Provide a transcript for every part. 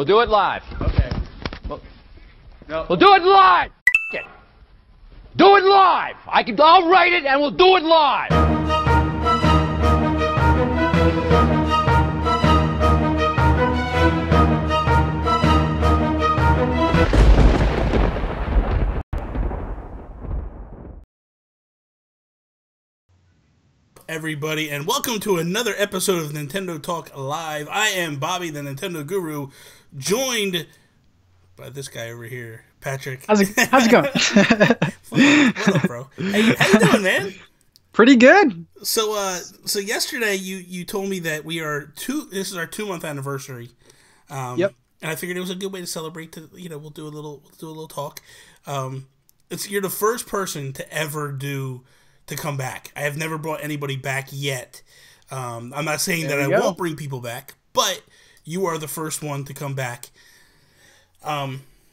We'll do it live. Okay. No. We'll do it live. It. Do it live. I'll write it and we'll do it live. Everybody, and welcome to another episode of Nintendo Talk Live. I am Bobby, the Nintendo Guru, joined by this guy over here, Patrick. How's it going? What up, bro? How you doing, man? Pretty good. So yesterday you told me that this is our 2-month anniversary. Yep. And I figured it was a good way to celebrate. We'll do a little talk. You're the first person to ever to come back. I have never brought anybody back yet. I'm not saying that I won't bring people back, but you are the first one to come back.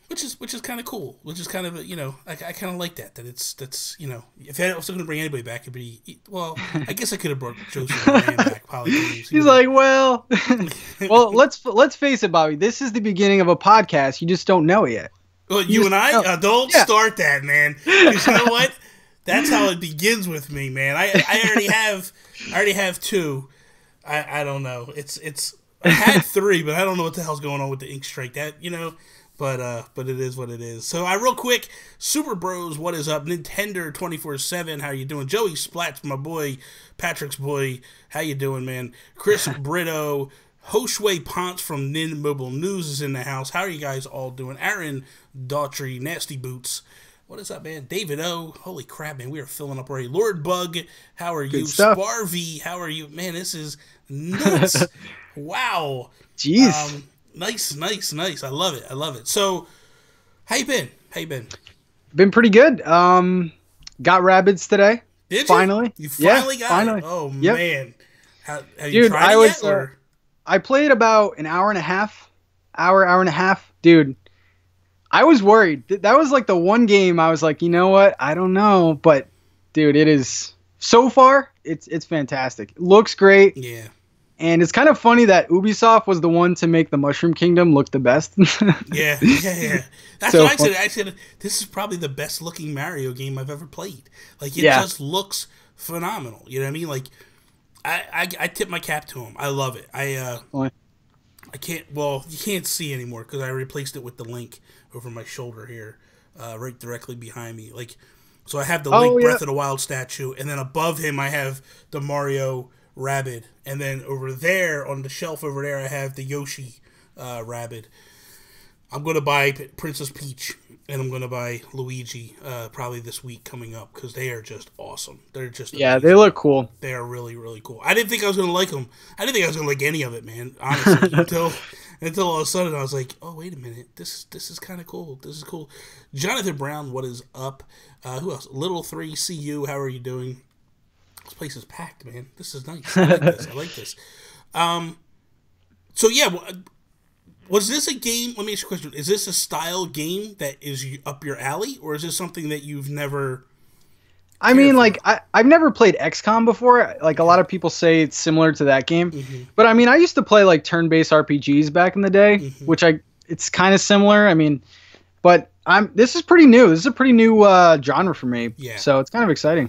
Which is kind of cool. Which is kind of I kind of like that if I was going to bring anybody back, it'd be I guess I could have brought Joseph Rand back. He's like, well, let's face it, Bobby. This is the beginning of a podcast. You just don't know it yet. Well, you and I don't start that, man. 'Cause you know what? That's how it begins with me, man. I already have 2. I don't know. I had 3, but I don't know what the hell's going on with the ink strike. But it is what it is. So real quick, Super Bros, what is up? Nintendo 24/7, how you doing? Joey Splats, my boy, Patrick's boy, how you doing, man? Chris Brito, Hoshway Ponce from Nin Mobile News is in the house. How are you guys all doing? Aaron Daughtry, Nasty Boots. What is up, man? David O. Holy crap, man. We are filling up already. Lord Bug, how are you? Sparvy, how are you? Man, this is nuts. Wow. Jeez. Nice. I love it. So, how you been? Been pretty good. Got Rabbids today. Did you? Finally. You finally got it? Oh, yep. Man. Have you tried it yet? Or? I played about an hour and a half. Dude. I was worried. That was like the one game I was like, you know what? I don't know. But, dude, it is... So far, it's fantastic. It looks great. Yeah. And it's kind of funny that Ubisoft was the one to make the Mushroom Kingdom look the best. Yeah. That's so what I said. I said, this is probably the best looking Mario game I've ever played. Like, it just looks phenomenal. You know what I mean? Like, I tip my cap to him. I love it. I can't, you can't see anymore because I replaced it with the Link over my shoulder here, right directly behind me. Like, so I have the Link Breath of the Wild statue, and then above him I have the Mario Rabbid, and then over there on the shelf over there I have the Yoshi Rabbid. I'm going to buy Princess Peach, and I'm going to buy Luigi probably this week coming up because they are just awesome. They're just amazing. They look cool. They are really, really cool. I didn't think I was going to like them. I didn't think I was going to like any of it, man, honestly, until all of a sudden I was like, oh, wait a minute. This is kind of cool. This is cool. Jonathan Brown, what is up? Who else? Little 3, see you. How are you doing? This place is packed, man. This is nice. I like this. So, yeah, was this a game? Let me ask you a question. Is this a style game that is up your alley, or is this something that you've never... I mean, like, I've never played XCOM before. Like, a lot of people say it's similar to that game. Mm-hmm. But, I mean, I used to play, like, turn-based RPGs back in the day, which it's kind of similar. I mean, but this is pretty new. This is a pretty new genre for me. Yeah. So, it's kind of exciting.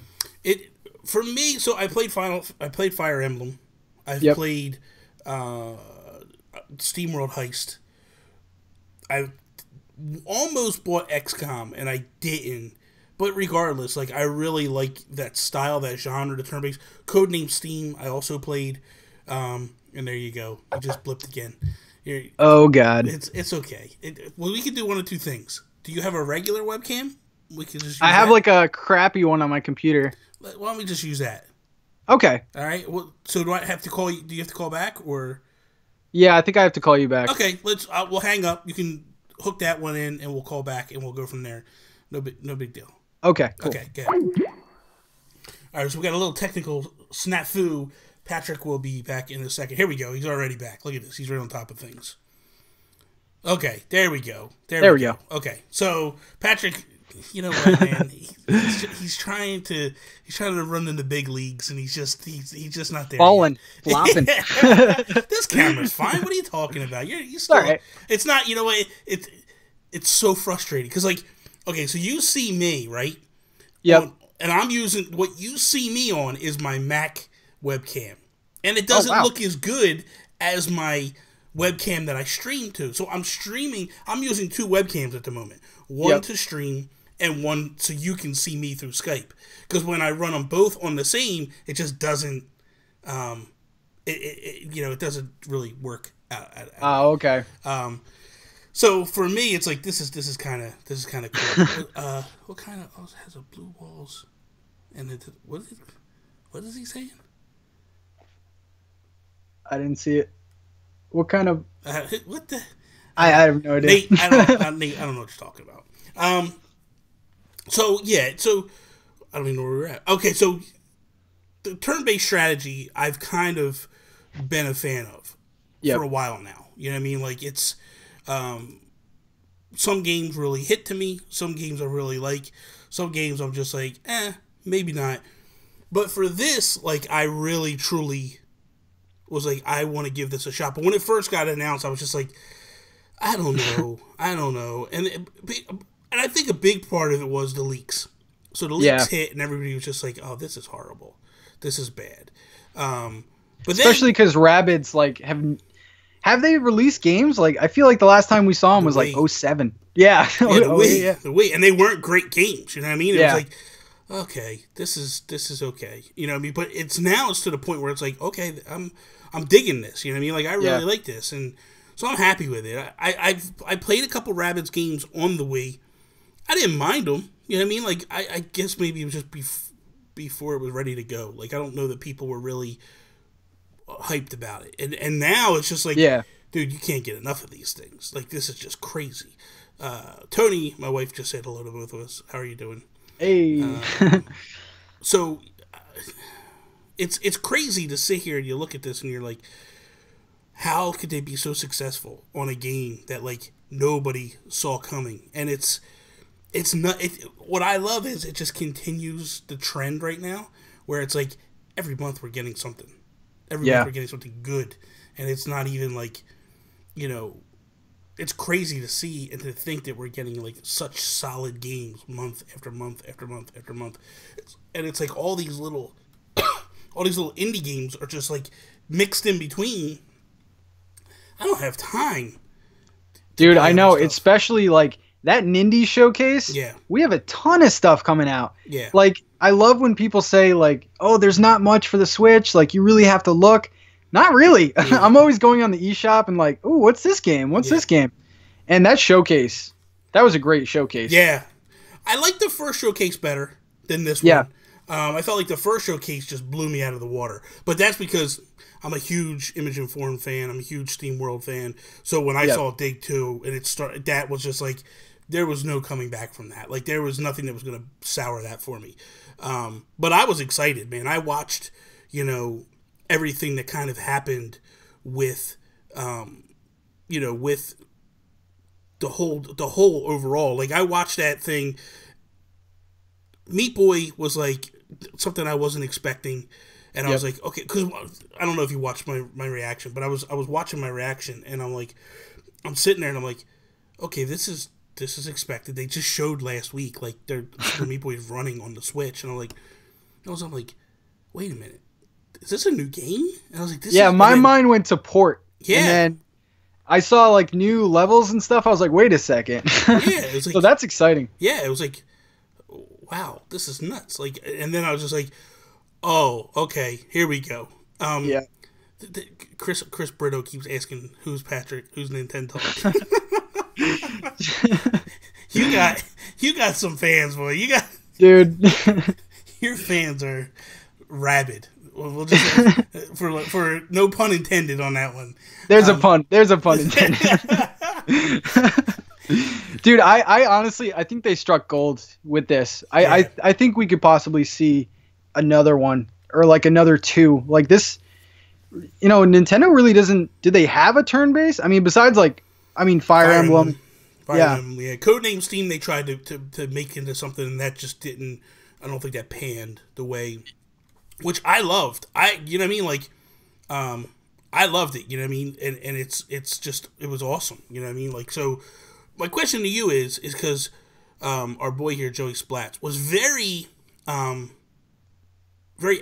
For me, so I played Fire Emblem. I've played SteamWorld Heist. I almost bought XCOM, and I didn't. But regardless, like, I really like that style, that genre, the turn-based. Codename Steam, I also played. And there you go. I just blipped again. Oh, God. It's okay. We can do one of two things. Do you have a regular webcam? We can just use I have, like, a crappy one on my computer. Why don't we just use that? Okay. All right. Well, so do I have to call you? Do you have to call back, or? Yeah, I think I have to call you back. Okay. We'll hang up. You can hook that one in, and we'll call back, and we'll go from there. No big deal. Okay. Cool. Okay. Good. All right. So we got a little technical snafu. Patrick will be back in a second. Here we go. He's already back. Look at this. He's right on top of things. Okay. There we go. There we go. Okay. So Patrick You know what, man? He's trying to run in the big leagues, and he's just not there. Falling, flopping. This camera's fine. What are you talking about? You're still. Right. It's not. You know what? It's so frustrating because, like, okay, so you see me, right? Yep. And I'm using what you see me on is my Mac webcam, and it doesn't look as good as my webcam that I stream to. So I'm using 2 webcams at the moment. One to stream and one so you can see me through Skype. Because when I run them both on the same, it just doesn't it doesn't really work out. Oh, okay. So for me it's like this is kind of cool. What kind of has a blue walls and what is he saying? I didn't see it. What kind of? What the? I have no idea. Nate, I don't know what you're talking about. So I don't even know where we're at. Okay, so the turn-based strategy I've kind of been a fan of for a while now. You know what I mean? Like it's some games really hit to me. Some games I really like. Some games I'm just like, maybe not. But for this, like, I really truly was like, I want to give this a shot. But when it first got announced, I was just like, I don't know. And I think a big part of it was the leaks. So the leaks hit, and everybody was just like, oh, this is horrible. This is bad. But especially because Rabbids, like, have they released games? Like, I feel like the last time we saw them was like 2007. Yeah. The Wii. And they weren't great games. You know what I mean? It was like, okay, this is okay. You know what I mean? But it's to the point where it's like, okay, I'm digging this. You know what I mean? Like, I really like this, and so I'm happy with it. I played a couple Rabbids games on the Wii. I didn't mind them. You know what I mean? Like, I guess maybe it was just before it was ready to go. Like, I don't know that people were really hyped about it. And now it's just like, dude, you can't get enough of these things. Like, this is just crazy. Tony, my wife, just said hello to both of us. How are you doing? Hey. So it's crazy to sit here and you look at this and you're like, how could they be so successful on a game that, like, nobody saw coming? And it's not. What I love is it just continues the trend right now, where it's like every month we're getting something. Every month we're getting something good, and it's not even like, you know, it's crazy to see and to think that we're getting like such solid games month after month after month after month, and it's like all these little indie games are just like mixed in between. I don't have time, dude. I know, especially like that Nindy showcase. Yeah, we have a ton of stuff coming out. Yeah, like I love when people say like, "Oh, there's not much for the Switch. Like you really have to look." Not really. Yeah. I'm always going on the eShop and like, "Oh, what's this game? What's this game?" And that showcase, that was a great showcase. Yeah, I like the first showcase better than this one. I felt like the first showcase just blew me out of the water. But that's because I'm a huge Image and Form fan. I'm a huge Steam World fan. So when I saw Dig 2 and it started, that was just like, there was no coming back from that. Like, there was nothing that was going to sour that for me. But I was excited, man. I watched, you know, everything that kind of happened with, you know, with the whole overall. Like, I watched that thing. Meat Boy was like something I wasn't expecting, and I was like, okay, because I don't know if you watched my reaction, but I was watching my reaction, and I'm like, I'm sitting there and I'm like, okay, this is expected. They just showed last week like their Meat Boy is running on the Switch, and I'm like, wait a minute, is this a new game? And I was like, this is, my mind went to port. Yeah. And then I saw like new levels and stuff. I was like, wait a second. Yeah, it was like, so that's exciting. Yeah, it was like, wow, this is nuts. Like, and then I was just like, oh, okay, here we go. Chris Brito keeps asking, who's Patrick? Who's Nintendo? you got some fans, boy. You got, dude. Your fans are rabid. We'll just for no pun intended on that one. There's a pun. There's a pun intended. Dude, I honestly, I think they struck gold with this. I think we could possibly see another one or like another two like this. You know, Nintendo really doesn't. Do they have a turn base? I mean, besides like, Fire Emblem. Yeah. Yeah. Codename Steam, they tried to make into something, and that just didn't. I don't think that panned the way, which I loved. You know what I mean? Like, I loved it. You know what I mean? And it's just, it was awesome. You know what I mean? Like, so my question to you is because our boy here, Joey Splats, was very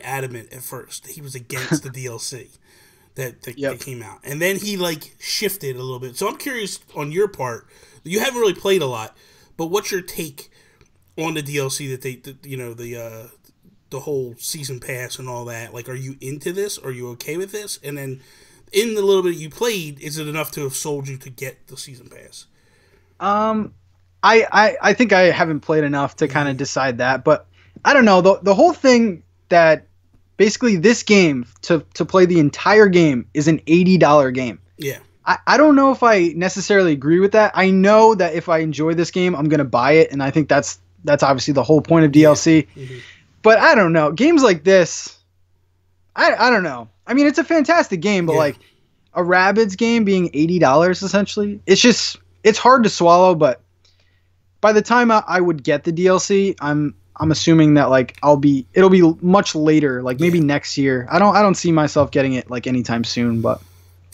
adamant at first. He was against the DLC that came out, and then he like shifted a little bit. So I'm curious on your part. You haven't really played a lot, but what's your take on the DLC the whole season pass and all that? Like, are you into this? Are you okay with this? And then in the little bit you played, is it enough to have sold you to get the season pass? I think I haven't played enough to kind of decide that, but I don't know. The whole thing that basically this game to play the entire game is an $80 game. Yeah. I don't know if I necessarily agree with that. I know that if I enjoy this game, I'm going to buy it, and I think that's obviously the whole point of DLC. Yeah. Mm-hmm. But I don't know. Games like this, I don't know. I mean, it's a fantastic game, but like a Rabbids game being $80 essentially, it's hard to swallow. But by the time I would get the DLC, I'm assuming that like it'll be much later, like maybe next year. I don't see myself getting it like anytime soon. But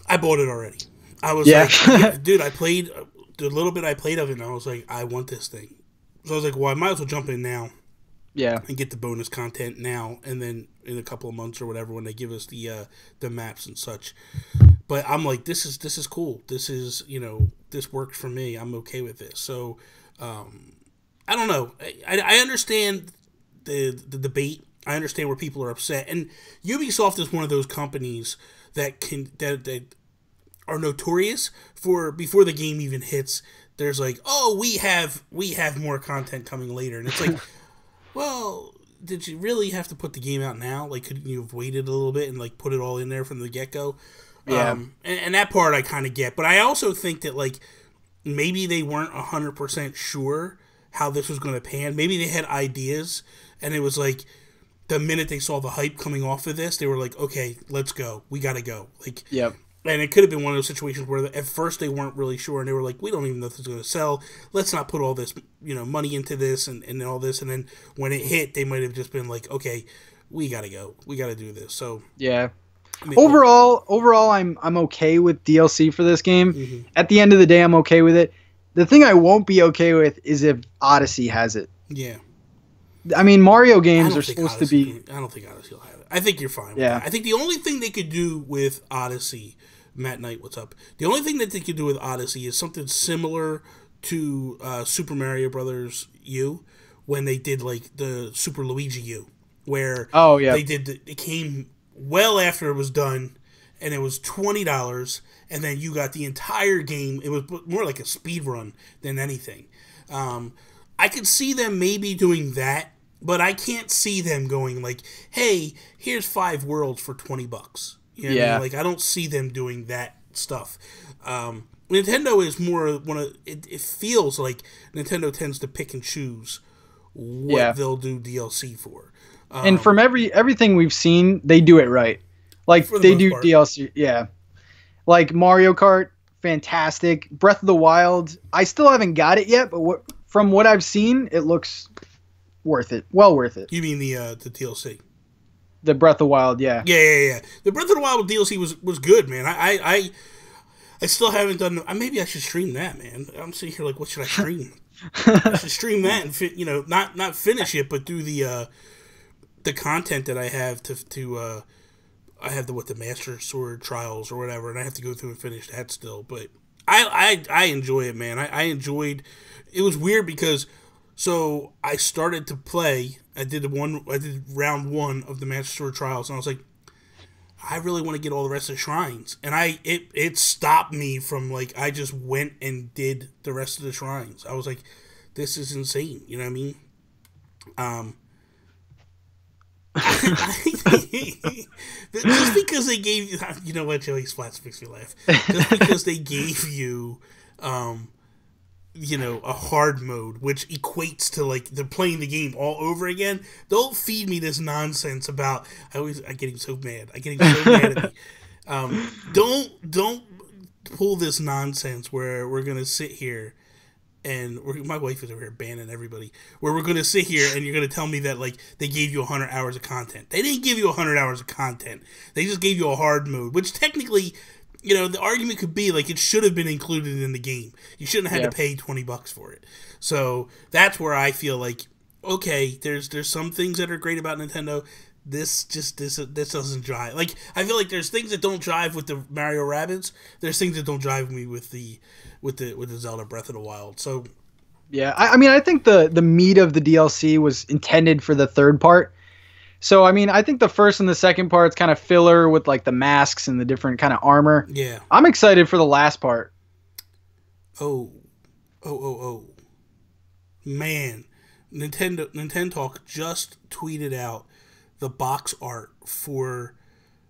I bought it already. I was like, dude, I played the little bit I played of it, and I was like, I want this thing. So I was like, well, I might as well jump in now. Yeah. And get the bonus content now, and then in a couple of months or whatever when they give us the maps and such. But I'm like, this is cool. This is, this worked for me. I'm okay with this. So I don't know. I understand the debate. I understand where people are upset. And Ubisoft is one of those companies that are notorious for, before the game even hits, there's like, oh, we have more content coming later. And it's like, well, did you really have to put the game out now? Like, couldn't you have waited a little bit and like put it all in there from the get-go? Yeah. And that part I kind of get. But I also think that like maybe they weren't 100% sure how this was going to pan. Maybe they had ideas, and it was like the minute they saw the hype coming off of this, they were like, okay, let's go. We got to go. Like, yep. And it could have been one of those situations where at first they weren't really sure, and they were like, we don't even know if it's going to sell. Let's not put all this, money into this and all this. And then when it hit, they might have just been like, okay, we got to go. We got to do this. So yeah. Overall, I'm okay with DLC for this game. Mm-hmm. At the end of the day, I'm okay with it. The thing I won't be okay with is if Odyssey has it. Yeah. I mean, Mario games are supposed to be... I don't think Odyssey will have it. I think you're fine with that. I think the only thing they could do with Odyssey... Matt Knight, what's up? The only thing that they could do with Odyssey is something similar to Super Mario Brothers U, when they did like the Super Luigi U, where it came well after it was done, and it was $20, and then you got the entire game. It was more like a speed run than anything. I could see them maybe doing that, but I can't see them going like, "Hey, here's 5 worlds for $20." You know what I mean? Like, I don't see them doing that stuff. Nintendo is more one of it feels like Nintendo tends to pick and choose what they'll do DLC for. And from everything we've seen, they do it right. Like, they do part. DLC, like Mario Kart, fantastic. Breath of the Wild, I still haven't got it yet, but from what I've seen, it looks worth it. Well worth it. You mean the DLC? The Breath of the Wild, yeah. Yeah. The Breath of the Wild DLC was good, man. I still haven't done... Maybe I should stream that, man. I'm sitting here like, what should I stream? I should stream that and, not finish it, but do the content that I have to I have the Master Sword Trials or whatever, and I have to go through and finish that still. But I enjoy it, man. I enjoyed... It was weird because... So I started to play. I did round 1 of the Master Sword Trials, and I was like, I really want to get all the rest of the shrines. And it stopped me from like, I just went and did the rest of the shrines. I was like, this is insane. You know what I mean? Just because they gave you, you know what, Joey Splats makes me laugh. Just because they gave you, a hard mode, which equates to like they're playing the game all over again. Don't feed me this nonsense about. I get him so mad. I get him so mad at me. Don't pull this nonsense where we're gonna sit here and my wife is over here banning everybody, where we're going to sit here and you're going to tell me that, like, they gave you 100 hours of content. They didn't give you 100 hours of content. They just gave you a hard mode, which technically, you know, the argument could be, like, it should have been included in the game. You shouldn't have had to pay $20 for it. So that's where I feel like, okay, there's some things that are great about Nintendo. This doesn't jive. Like, I feel like there's things that don't jive with the Mario Rabbids. There's things that don't jive with me with the Zelda Breath of the Wild. So yeah, I mean, I think the meat of the DLC was intended for the third part. So I mean, I think the first and the second part's kind of filler with like the masks and the different kind of armor. Yeah, I'm excited for the last part. Oh, man, Nintendo Talk just tweeted out the box art for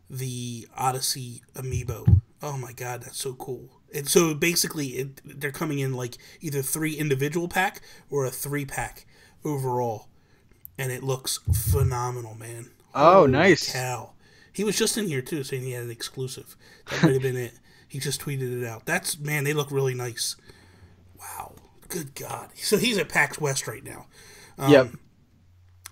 the Odyssey amiibo. Oh my god, that's so cool. And so basically they're coming in like either 3 individual pack or a 3-pack overall, and it looks phenomenal, man. Oh, holy nice. cow. He was just in here too saying he had an exclusive. That might have been it. He just tweeted it out. Man, they look really nice. Wow, good god. So he's at PAX West right now. Yep.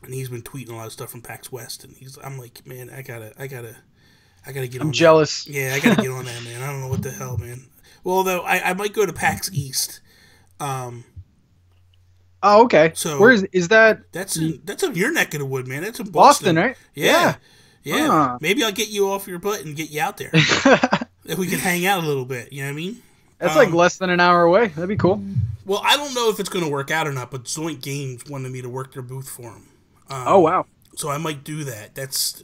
And he's been tweeting a lot of stuff from PAX West, and I'm like, man, I gotta get on. I'm jealous. That. Yeah, I gotta get on that, man. I don't know what the hell, man. Well, though, I might go to PAX East. Oh, okay. So where is that? That's in your neck of the wood, man. That's in Boston, right? Yeah. Huh. Maybe I'll get you off your butt and get you out there. If we can hang out a little bit, you know what I mean? That's like less than an hour away. That'd be cool. Well, I don't know if it's going to work out or not, but Zoink Games wanted me to work their booth for them. Oh, wow. So I might do that. That's,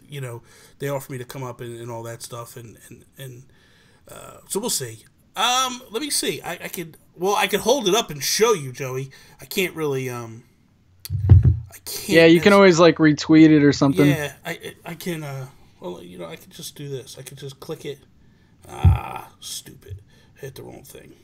they offer me to come up and all that stuff, and so we'll see. Let me see. I could hold it up and show you, Joey. I can't really, I can't. Yeah, you can always like retweet it or something. Yeah, I can, I could just do this. I could just click it. Stupid. I hit the wrong thing.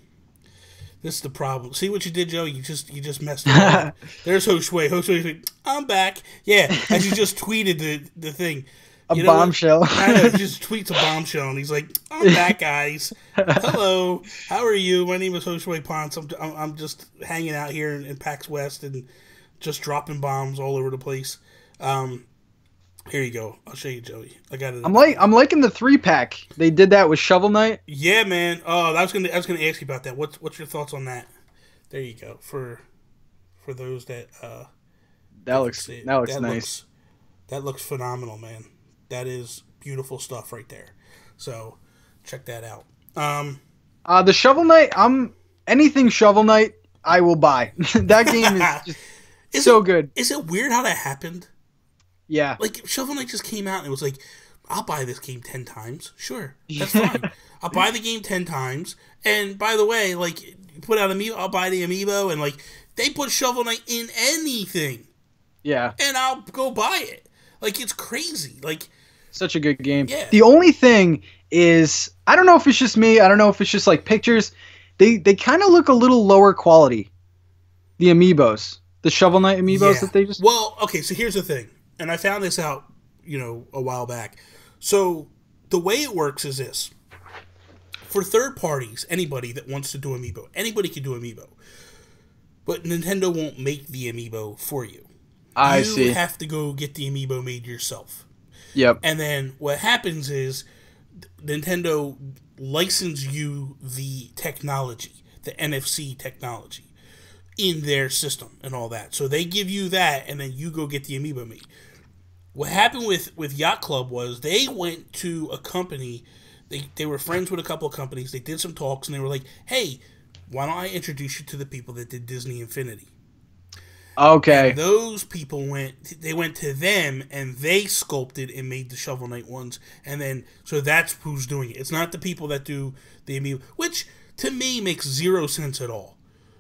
This is the problem. See what you did, Joe? You just messed it up. There's Hoshui. Hoshui's like, I'm back. Yeah, as you just tweeted the thing. A bombshell. I know, he just tweets a bombshell, and he's like, I'm back, guys. Hello. How are you? My name is Hoshui Ponce. I'm just hanging out here in PAX West and just dropping bombs all over the place. Here you go. I'll show you, Joey. I got it. I'm liking the 3-pack. They did that with Shovel Knight. Yeah, man. Oh, I was gonna ask you about that. What's your thoughts on that? There you go. For those that that looks nice. That looks phenomenal, man. That is beautiful stuff right there. So check that out. The Shovel Knight. Anything Shovel Knight, I will buy. That game is just so good. Is it weird how that happened? Yeah. Like, Shovel Knight just came out and it was like, I'll buy this game 10 times. Sure. That's fine. I'll buy the game 10 times. And by the way, like, put out Amiibo, I'll buy the Amiibo. And, like, they put Shovel Knight in anything. Yeah. And I'll go buy it. Like, it's crazy. Like, such a good game. Yeah. The only thing is, I don't know if it's just me. I don't know if it's just, like, pictures. They kind of look a little lower quality. The Amiibos. The Shovel Knight Amiibos that they just... Well, okay, so here's the thing. And I found this out, a while back. So the way it works is this. For third parties, anybody that wants to do Amiibo, anybody can do Amiibo. But Nintendo won't make the Amiibo for you. I see. You have to go get the Amiibo made yourself. Yep. And then what happens is Nintendo licenses you the technology, the NFC technology, in their system and all that. So they give you that, and then you go get the Amiibo made. What happened with Yacht Club was they went to a company. They were friends with a couple of companies. They did some talks, and they were like, hey, why don't I introduce you to the people that did Disney Infinity? Okay. And those people went to them, and they sculpted and made the Shovel Knight ones. And then, so that's who's doing it. It's not the people that do the Amiibo, which to me makes zero sense at all.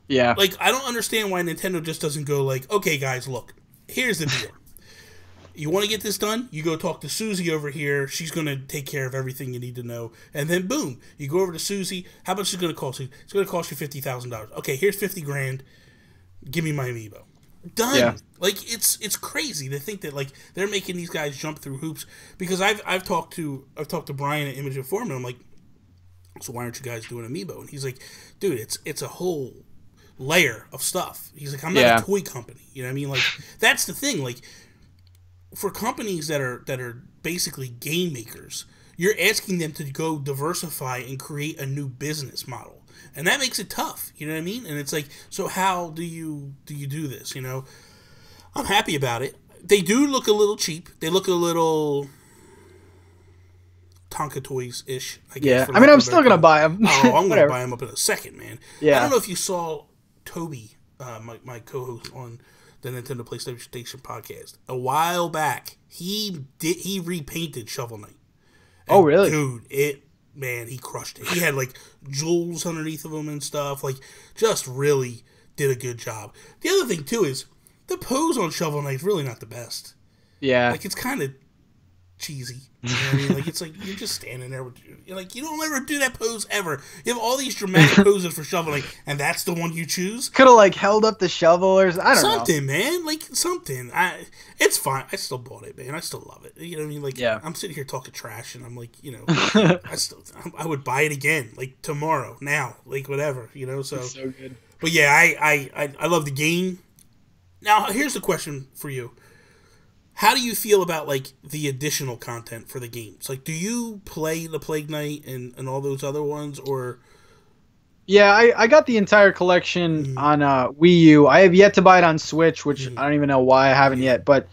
Yeah. Like, I don't understand why Nintendo just doesn't go like, okay, guys, look, here's the deal. You want to get this done? You go talk to Susie over here. She's going to take care of everything you need to know. And then, boom, you go over to Susie. How much is it going to cost you? It's going to cost you $50,000. Okay, here's $50,000. Give me my Amiibo. Done. Yeah. Like, it's crazy to think that, like, they're making these guys jump through hoops. Because I've talked to Brian at Image Informer. I'm like, so why aren't you guys doing Amiibo? And he's like, dude, it's a whole layer of stuff. He's like, I'm not Yeah. a toy company. You know what I mean? Like, that's the thing. Like, for companies that are basically game makers, you're asking them to go diversify and create a new business model, and that makes it tough. You know what I mean? And it's like, so how do you do this? You know, I'm happy about it. They do look a little cheap. They look a little Tonka Toys ish. I guess. Yeah, for I mean, lack I'm of a still better gonna term. buy them. Oh, I'm gonna Whatever. buy them up in a second, man. Yeah. I don't know if you saw Toby, my co-host on the Nintendo PlayStation podcast a while back. He repainted Shovel Knight. Oh, really? Dude, he crushed it. He had like jewels underneath of him and stuff. Like, just really did a good job. The other thing too is the pose on Shovel Knight is really not the best. Yeah. Like, it's kind of cheesy. You know what I mean? Like, it's like you're just standing there with, you're like, you don't ever do that pose ever. You have all these dramatic poses for Shovel Knight, and that's the one you choose. Could have like held up the shovel or I don't Something, man. Like, something. It's fine. I still bought it, man. I still love it. You know what I mean? Like, Yeah. I'm sitting here talking trash, and I'm like, you know, I would buy it again, like tomorrow, now, like whatever, you know. So, know. So good. but yeah, I love the game. Now, here's the question for you. How do you feel about, like, the additional content for the games? Like, do you play the Plague Knight and all those other ones, or... Yeah, I got the entire collection on Wii U. I have yet to buy it on Switch, which I don't even know why I haven't yet. But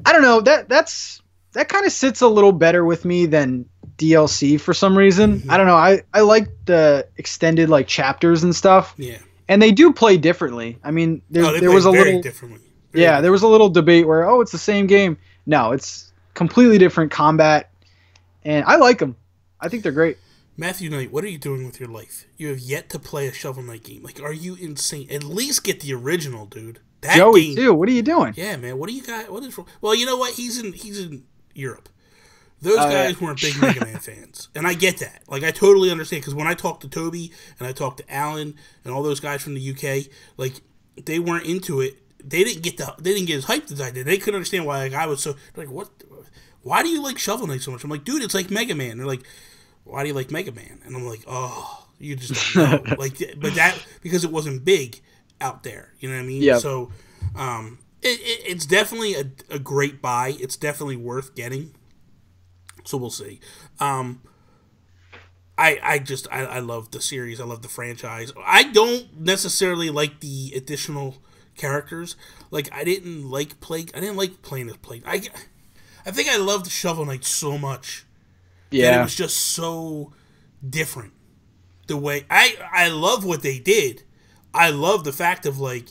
I don't know. That kind of sits a little better with me than DLC for some reason. I don't know. I like the extended like chapters and stuff. Yeah. And they do play differently. I mean, there play was a very little differently. Yeah, there was a little debate where, it's the same game. No, it's completely different combat, and I like them. I think they're great. Matthew Knight, what are you doing with your life? You have yet to play a Shovel Knight game. Like, are you insane? At least get the original, dude. That Joey, game, too. What are you doing? Yeah, man. What do you got? What is? Well, you know what? He's in Europe. Those guys weren't big Mega Man fans, and I get that. Like, I totally understand, because when I talked to Toby and I talked to Alan and all those guys from the UK, like, they weren't into it. They didn't get as hyped as I did. They couldn't understand why, like, I was so like, what? Why do you like Shovel Knight so much? I'm like, dude, it's like Mega Man. They're like, why do you like Mega Man? And I'm like, oh, you just don't know. Like, but that, because it wasn't big out there. You know what I mean? Yeah. So, it's definitely a great buy. It's definitely worth getting. So we'll see. I love the series. I love the franchise. I don't necessarily like the additional characters. Like, I didn't like playing as Plague. I think I loved Shovel Knight so much. Yeah. And it was just so different. The way I love what they did. I love the fact of, like,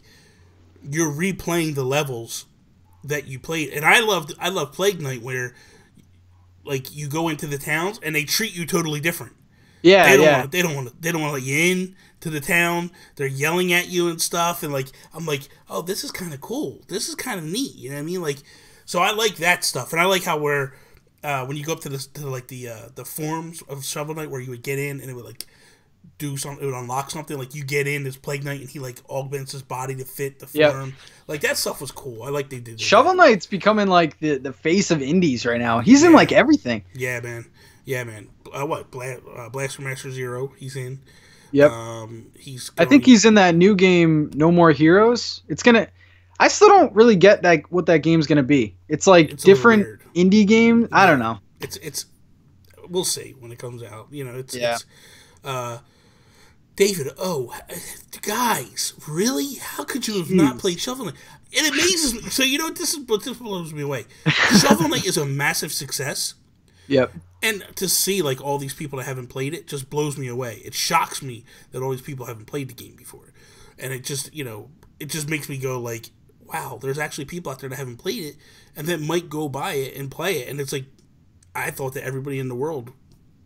you're replaying the levels that you played. And I love Plague Knight, where, like, you go into the towns and they treat you totally different. Yeah, they don't want to let you in to the town. They're yelling at you and stuff, and, like, I'm like, oh, this is kind of cool. This is kind of neat. You know what I mean? Like, so I like that stuff, and I like how when you go up to the forums of Shovel Knight, where you would get in and it would, like, do something, it would unlock something. Like, you get in as Plague Knight and he, like, augments his body to fit the form. Yep. Like, that stuff was cool. I like they did that. Shovel Knight's becoming, like, the face of indies right now. He's in, like, everything. Yeah, man. Blaster Master Zero, he's in. Yep. I think he's in that new game, No More Heroes. I still don't really get what that game's gonna be. It's like different indie game. I don't know. It's we'll see when it comes out. You know, it's David, guys, really? How could you have not played Shovel Knight? It amazes me. So, you know, this blows me away. Shovel Knight is a massive success. Yep. And to see, like, all these people that haven't played it just blows me away. It shocks me that all these people haven't played the game before. And it just, you know, it just makes me go, like, wow, there's actually people out there that haven't played it and that might go buy it and play it. And it's like, I thought that everybody in the world,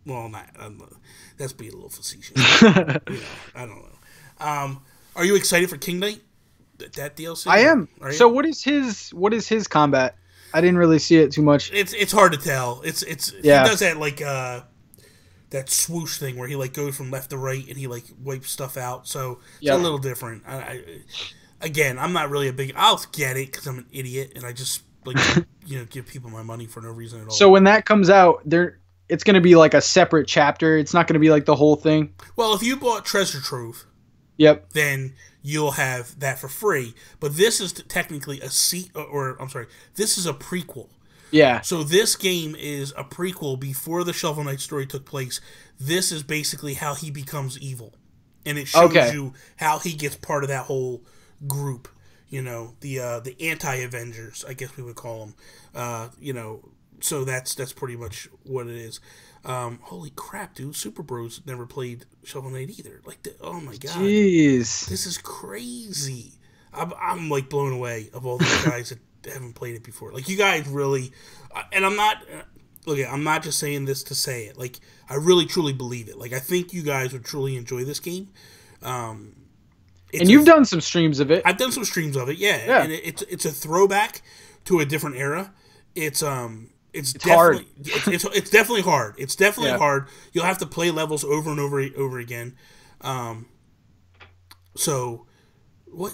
well, that's being a little facetious. You know, I don't know. Are you excited for King Knight? That DLC? I am. So what is his combat? I didn't really see it too much. It's hard to tell. He does that, like, that swoosh thing where he, like, goes from left to right and he, like, wipes stuff out. So it's a little different. Again, I'm not really I'll get it because I'm an idiot and I just, like, you know, give people my money for no reason at all. So when that comes out, it's going to be like a separate chapter. It's not going to be like the whole thing. Well, if you bought Treasure Trove, Yep. then you'll have that for free. But this is technically this is a prequel. Yeah. So this game is a prequel before the Shovel Knight story took place. This is basically how he becomes evil. And it shows you how he gets part of that whole group. You know, the anti-Avengers, I guess we would call them. You know, so that's pretty much what it is. Holy crap, dude! Super Bros never played Shovel Knight either. Like, oh my god, jeez, this is crazy. I'm like blown away of all these guys that haven't played it before. Like, you guys really, and I'm not. Look, I'm not just saying this to say it. Like, I really truly believe it. Like, I think you guys would truly enjoy this game. And you've done some streams of it. I've done some streams of it, yeah. And it's a throwback to a different era. It's definitely hard. It's definitely hard. It's definitely hard. You'll have to play levels over and over again. So what?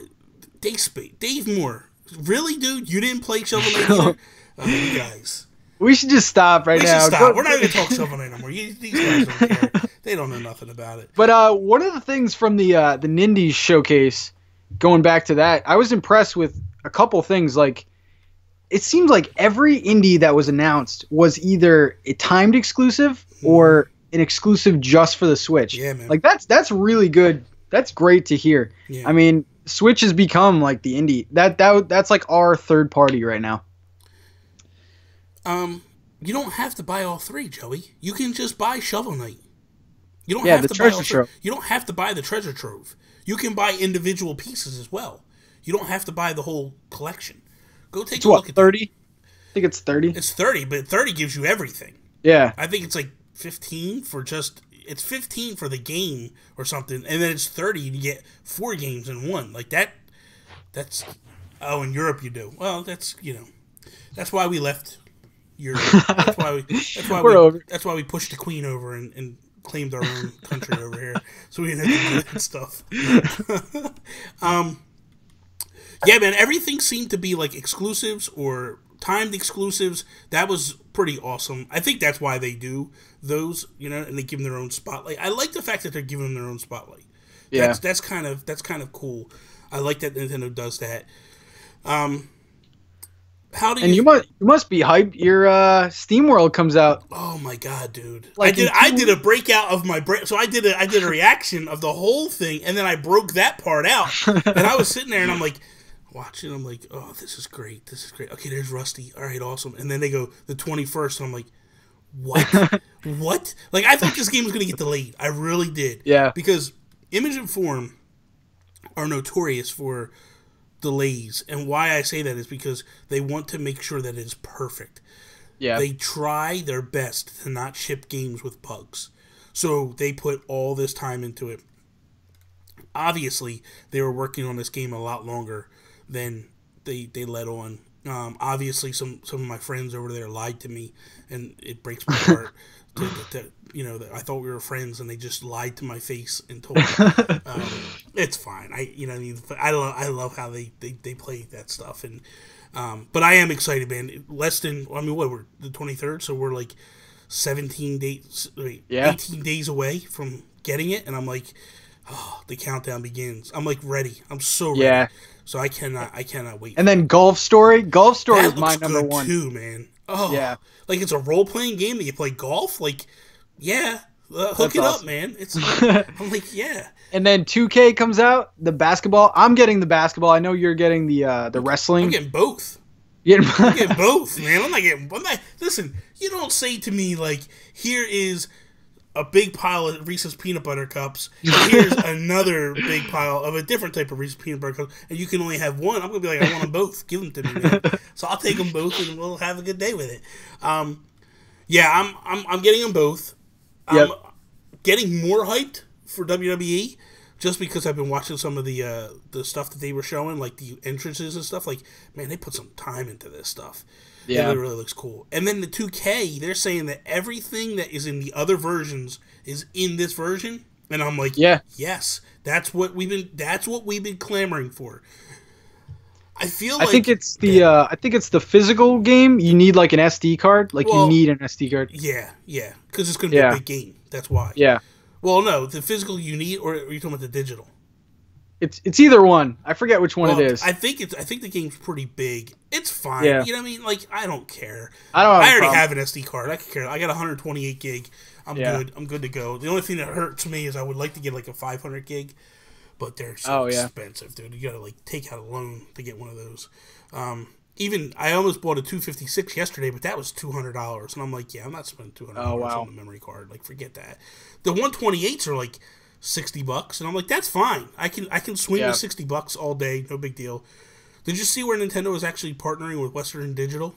Dave Moore, really, dude? You didn't play Shovel Knight either? You guys. We should just stop right now. We should stop. We're not even talking Shovel Knight anymore. These guys don't care. They don't know nothing about it. But one of the things from the Nindies showcase, going back to that, I was impressed with a couple things. Like, it seems like every indie that was announced was either a timed exclusive or an exclusive just for the Switch. Yeah, man. Like, that's really good. That's great to hear. Yeah. I mean, Switch has become like the indie. That's like our third party right now. You don't have to buy all three, Joey. You can just buy Shovel Knight. You don't Yeah, have the to buy all treasure three. trove. You don't have to buy the treasure trove. You can buy individual pieces as well. You don't have to buy the whole collection. Go take It's a look at 30? I think it's 30. It's 30, but 30 gives you everything. Yeah. I think it's like 15 for just... It's 15 for the game or something, and then it's 30 and you get 4 games in one. Like, that's... Oh, in Europe you do. Well, that's, you know... That's why we left Europe. That's why we pushed the Queen over and claimed our own country over here, so we didn't have to do that stuff. Yeah, man, everything seemed to be like exclusives or timed exclusives. That was pretty awesome. I think that's why they do those, you know, and they give them their own spotlight. I like the fact that they're giving them their own spotlight. Yeah, that's kind of cool. I like that Nintendo does that. How do you must be hyped. Your Steam World comes out. Oh my god, dude! Like I did a breakout of my break. So I did a reaction of the whole thing, and then I broke that part out. And I was sitting there, and I'm like watching. I'm like, oh, this is great. This is great. Okay, there's Rusty. All right, awesome. And then they go the 21st, and I'm like, what? What? Like, I thought this game was gonna get delayed. I really did. Yeah. Because Image and Form are notorious for delays, and why I say that is because they want to make sure that it's perfect. Yeah. They try their best to not ship games with bugs. So they put all this time into it. Obviously, they were working on this game a lot longer than they let on. Obviously, some of my friends over there lied to me, and it breaks my heart. You know, I thought we were friends, and they just lied to my face and told me. It's fine. I love how they play that stuff, and but I am excited, man. We're the 23rd, so we're like 18 days away from getting it, and I'm like, oh, the countdown begins. I'm like ready. I'm so ready. Yeah. So I cannot wait. And then Golf Story is my number one too, man. Oh yeah, like it's a role playing game that you play golf. Like, yeah, hook it up, man. It's I'm like, yeah. And then 2K comes out, the basketball. I'm getting the basketball. I know you're getting the wrestling. I'm getting both. I'm getting both, man. I'm not. Listen, you don't say to me like, here is a big pile of Reese's peanut butter cups, and here's another big pile of a different type of Reese's peanut butter cups, and you can only have one. I'm gonna be like, I want them both. Give them to me, man. So I'll take them both, and we'll have a good day with it. Yeah, I'm getting them both. Yep. I'm getting more hyped for WWE just because I've been watching some of the stuff that they were showing, like the entrances and stuff. Like, man, they put some time into this stuff. Yeah, it really looks cool. And then the 2K, they're saying that everything that is in the other versions is in this version, and I'm like, yeah, yes, that's what we've been clamoring for. I think it's the physical game. You need like an SD card. You need an SD card. Yeah, because it's going to be a big game. That's why. Yeah. Well, no, the physical you need, or are you talking about the digital? It's either one. I forget which one it is. I think the game's pretty big. It's fine. Yeah. You know what I mean? Like, I don't care. I already have an SD card. I can care. I got 128 gig. I'm Yeah. good. I'm good to go. The only thing that hurts me is I would like to get like a 500 gig, but they're so expensive, dude. You gotta like take out a loan to get one of those. Even I almost bought a 256 yesterday, but that was $200, and I'm like, yeah, I'm not spending $200 on the memory card. Like, forget that. The 128s are like $60, and I'm like, that's fine. I can swing the $60 all day, no big deal. Did you see where Nintendo is actually partnering with Western Digital?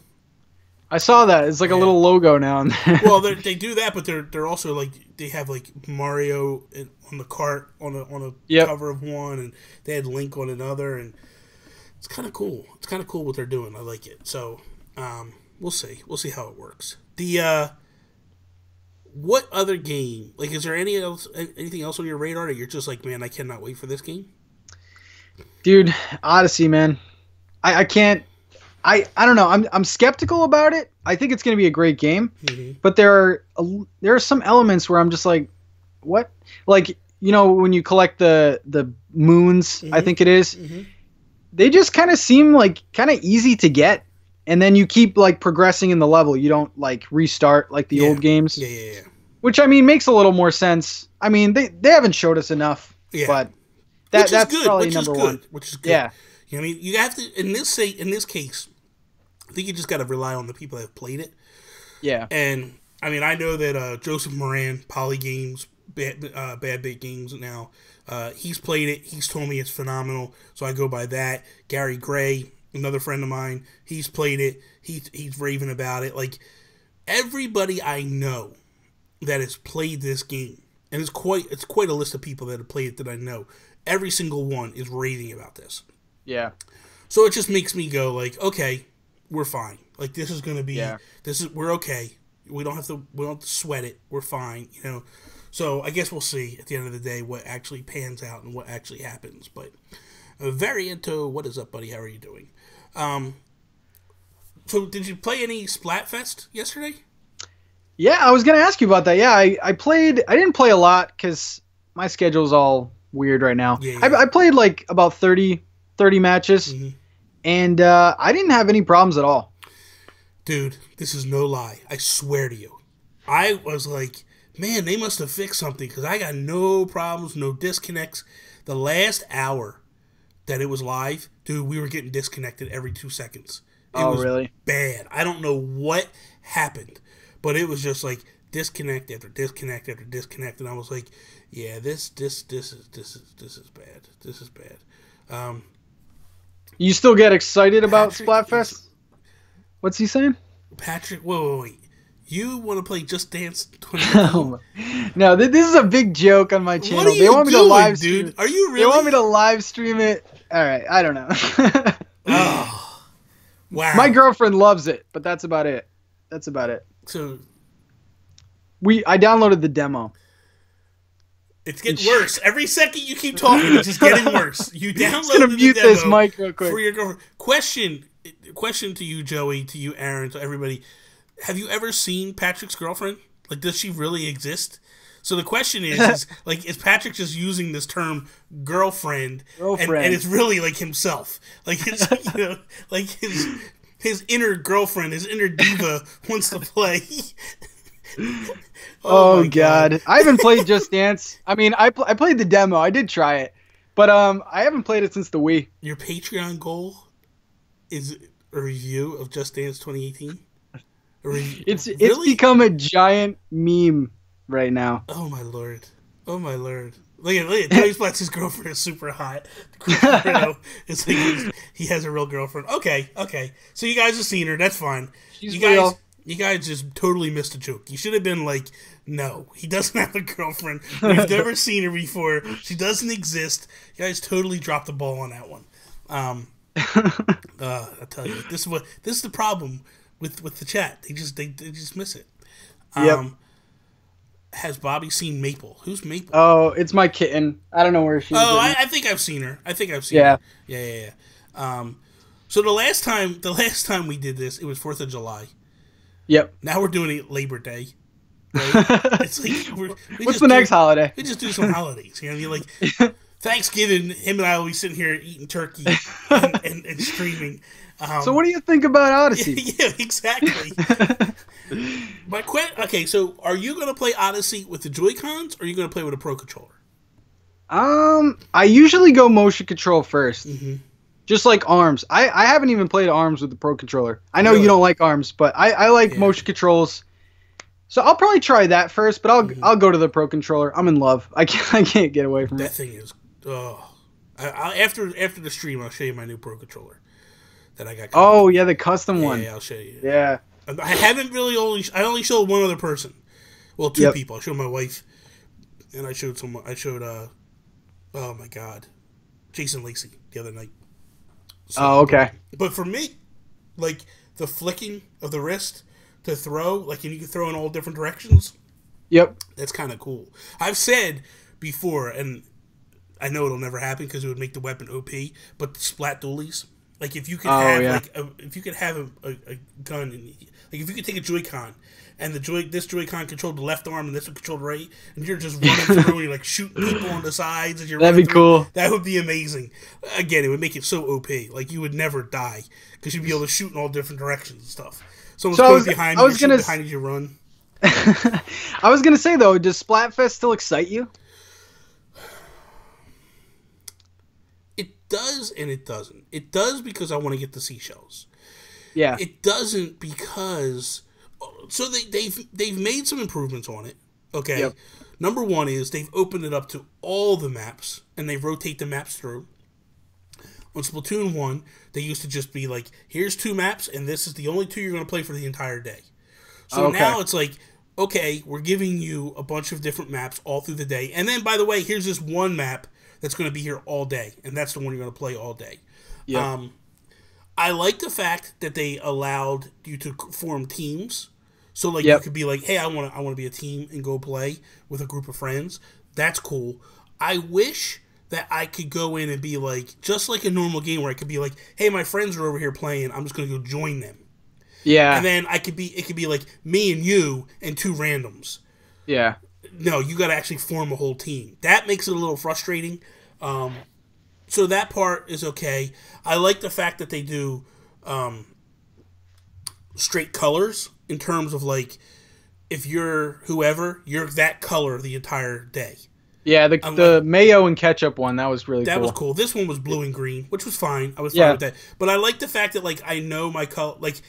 I saw that. It's like a little logo now. Well, they do that, but they're also like they have like Mario on the cart on a cover of one, and they had Link on another, and it's kind of cool. It's kind of cool what they're doing. I like it. So we'll see. We'll see how it works. The what other game? Like, is there anything else on your radar that you're just like, man, I cannot wait for this game? Dude, Odyssey, man. I can't. I don't know. I'm skeptical about it. I think it's going to be a great game, but there are some elements where I'm just like, what? Like, you know, when you collect the moons, I think it is. They just kind of seem like kind of easy to get, and then you keep like progressing in the level. You don't like restart like the old games. Yeah. Which, I mean, makes a little more sense. I mean, they haven't showed us enough, but that's good. probably number one. Which is good. Yeah. You know what I mean? You have to in this case, I think you just got to rely on the people that have played it. Yeah. And I mean, I know that Joseph Moran, Polygames, Bad Bit Games now, he's played it. He's told me it's phenomenal, so I go by that. Gary Gray, another friend of mine, he's played it. He's raving about it. Like, everybody I know that has played this game, and it's quite a list of people that have played it that I know. Every single one is raving about this. Yeah. So it just makes me go like, okay, we're fine. Like, this is gonna be we're okay. We don't have to sweat it. We're fine, you know. So I guess we'll see at the end of the day what actually pans out and what actually happens. But very into what is up, buddy? How are you doing? So did you play any Splatfest yesterday? Yeah, I was gonna ask you about that. Yeah, I played. I didn't play a lot because my schedule's all weird right now. Yeah. I played like about 30 matches, and I didn't have any problems at all. Dude, this is no lie. I swear to you. I was like, man, they must have fixed something because I got no problems, no disconnects. The last hour that it was live, dude, we were getting disconnected every 2 seconds. It was really bad. I don't know what happened, but it was just like disconnect after disconnect after disconnect, and I was like, yeah, this is bad. This is bad. You still get excited about Splatfest? What's he saying? Patrick, wait. You want to play Just Dance 2018? No, this is a big joke on my channel. What are you doing, to live stream dude? Are you really? They want me to live stream it. All right, I don't know. Oh, wow. My girlfriend loves it, but that's about it. So, I downloaded the demo. It's getting worse. Every second you keep talking, it's just getting worse. You downloaded gonna mute the demo this mic real quick for your girlfriend. Question to you, Joey, to you, Aaron, to everybody. Have you ever seen Patrick's girlfriend? like, does she really exist? So the question is like, is Patrick just using this term girlfriend. And it's really like himself, like his, you know, like his inner girlfriend, his inner diva wants to play. Oh God. I haven't played Just Dance. I mean, I played the demo. I did try it, but I haven't played it since the Wii. Your Patreon goal is a review of Just Dance 2018. It's become a giant meme right now. Oh my lord! Oh my lord! Look at Tony Splatz's girlfriend is super hot. It's like he has a real girlfriend. Okay. So you guys have seen her. That's fine. She's real. You guys just totally missed a joke. You should have been like, no, he doesn't have a girlfriend. We've never seen her before. She doesn't exist. You guys totally dropped the ball on that one. I tell you, this is the problem with the chat. They just miss it. Yep. Has Bobby seen Maple? Who's Maple? Oh, it's my kitten. I don't know where she is. Oh, I think I've seen her. Her. Yeah. So the last time we did this, it was 4th of July. Yep. Now we're doing it Labor Day. Right? It's like what's the next holiday? We just do some holidays. You know what I mean? Like Thanksgiving, him and I will be sitting here eating turkey and streaming. So what do you think about Odyssey? Yeah, exactly. Okay, so are you going to play Odyssey with the Joy-Cons, or are you going to play with a Pro Controller? I usually go motion control first. Just like ARMS. I haven't even played ARMS with the Pro Controller. I know you don't like ARMS, but I like motion controls. So I'll probably try that first, but I'll go to the Pro Controller. I'm in love. I can't get away from it. That thing is... after the stream, I'll show you my new Pro Controller that I got. Oh, yeah, the custom one. Yeah, I'll show you. Yeah. I haven't really I only showed one other person. Well, two people. I showed my wife, and I showed oh my God, Jason Lacey the other night. So, okay. But for me, like the flicking of the wrist to throw, like and you can throw in all different directions. Yep. That's kind of cool. I've said before, and I know it'll never happen because it would make the weapon OP, but the splat dualies, like if you could if you could have a gun, and, like if you could take a Joy-Con and this Joy-Con controlled the left arm and this one controlled right, and you're just running through and you're like shooting people on the sides as you're that'd be cool. That would be amazing. Again, it would make it so OP. Like you would never die because you'd be able to shoot in all different directions and stuff. Someone's close behind you, behind you run. I was gonna say though, does Splatfest still excite you? It does and it doesn't. It does because I want to get the seashells. Yeah. It doesn't because they've made some improvements on it. Okay. Yep. Number one is they've opened it up to all the maps and they rotate the maps through. On Splatoon 1, they used to just be like, here's 2 maps and this is the only 2 you're going to play for the entire day. So now it's like, okay, we're giving you a bunch of different maps all through the day. And then, by the way, here's this one map that's going to be here all day. And that's the one you're going to play all day. Yeah. I like the fact that they allowed you to form teams. So, like, you could be like, hey, I want to be a team and go play with a group of friends. That's cool. I wish that I could go in and be like, just like a normal game where I could be like, hey, my friends are over here playing. I'm just going to go join them. Yeah. And then it could be like me and you and 2 randoms. Yeah. No, you got to actually form a whole team. That makes it a little frustrating. So that part is okay. I like the fact that they do straight colors in terms of like, if you're whoever, you're that color the entire day. Yeah, the mayo and ketchup one, that was really cool. That was cool. This one was blue and green, which was fine. I was fine with that. But I like the fact that, like, I know my color. Like,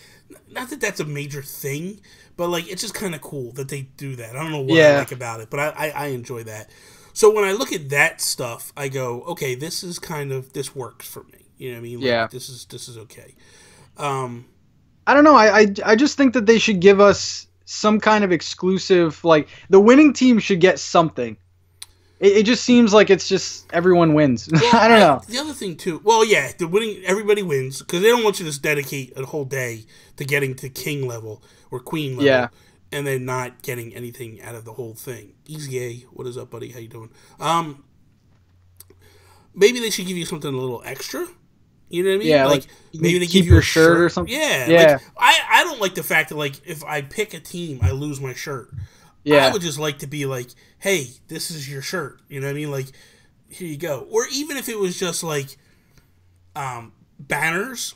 not that that's a major thing, but, like, it's just kind of cool that they do that. I don't know what I like about it, but I enjoy that. So when I look at that stuff, I go, okay, this works for me. You know what I mean? Like, this is okay. I don't know. I just think that they should give us some kind of exclusive, like, the winning team should get something. It just seems like it's just everyone wins. Well, I don't know. The other thing too, well, yeah, the winning, everybody wins because they don't want you to dedicate a whole day to getting to king level or queen level, and then not getting anything out of the whole thing. Easy A, what is up, buddy? How you doing? Maybe they should give you something a little extra. You know what I mean? Yeah, like maybe they keep give you your a shirt or something. Yeah, yeah. Like, I don't like the fact that like if I pick a team, I lose my shirt. Yeah. I would just like to be like, hey, this is your shirt. You know what I mean? Like, here you go. Or even if it was just like banners.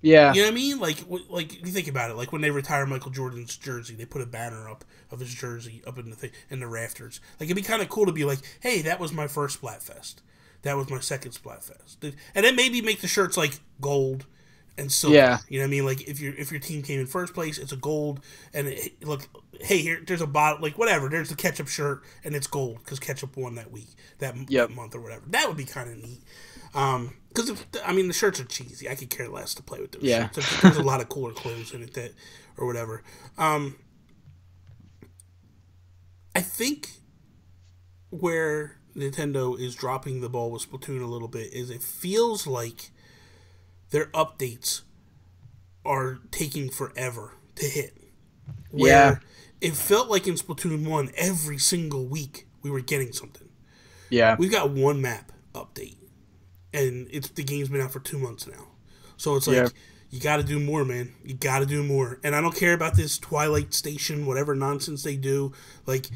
Yeah. You know what I mean? Like you think about it. Like when they retire Michael Jordan's jersey, they put a banner up of his jersey up in the rafters. Like it'd be kind of cool to be like, hey, that was my first Splatfest. That was my second Splatfest. And then maybe make the shirts like gold and silver. Yeah. You know what I mean? Like if your team came in first place, it's a gold, and look, hey, here there's a bottle, like whatever. There's the ketchup shirt, and it's gold because ketchup won that week, that month or whatever. That would be kind of neat. Because the shirts are cheesy. I could care less to play with those. Yeah. Shirts. There's a lot of cooler clothes in it or whatever. I think where Nintendo is dropping the ball with Splatoon a little bit is it feels like their updates are taking forever to hit. Where it felt like in Splatoon 1, every single week we were getting something. Yeah. We've got one map update, and the game's been out for 2 months now. So it's like, you got to do more, man. You got to do more. And I don't care about this Twilight Station, whatever nonsense they do. Like,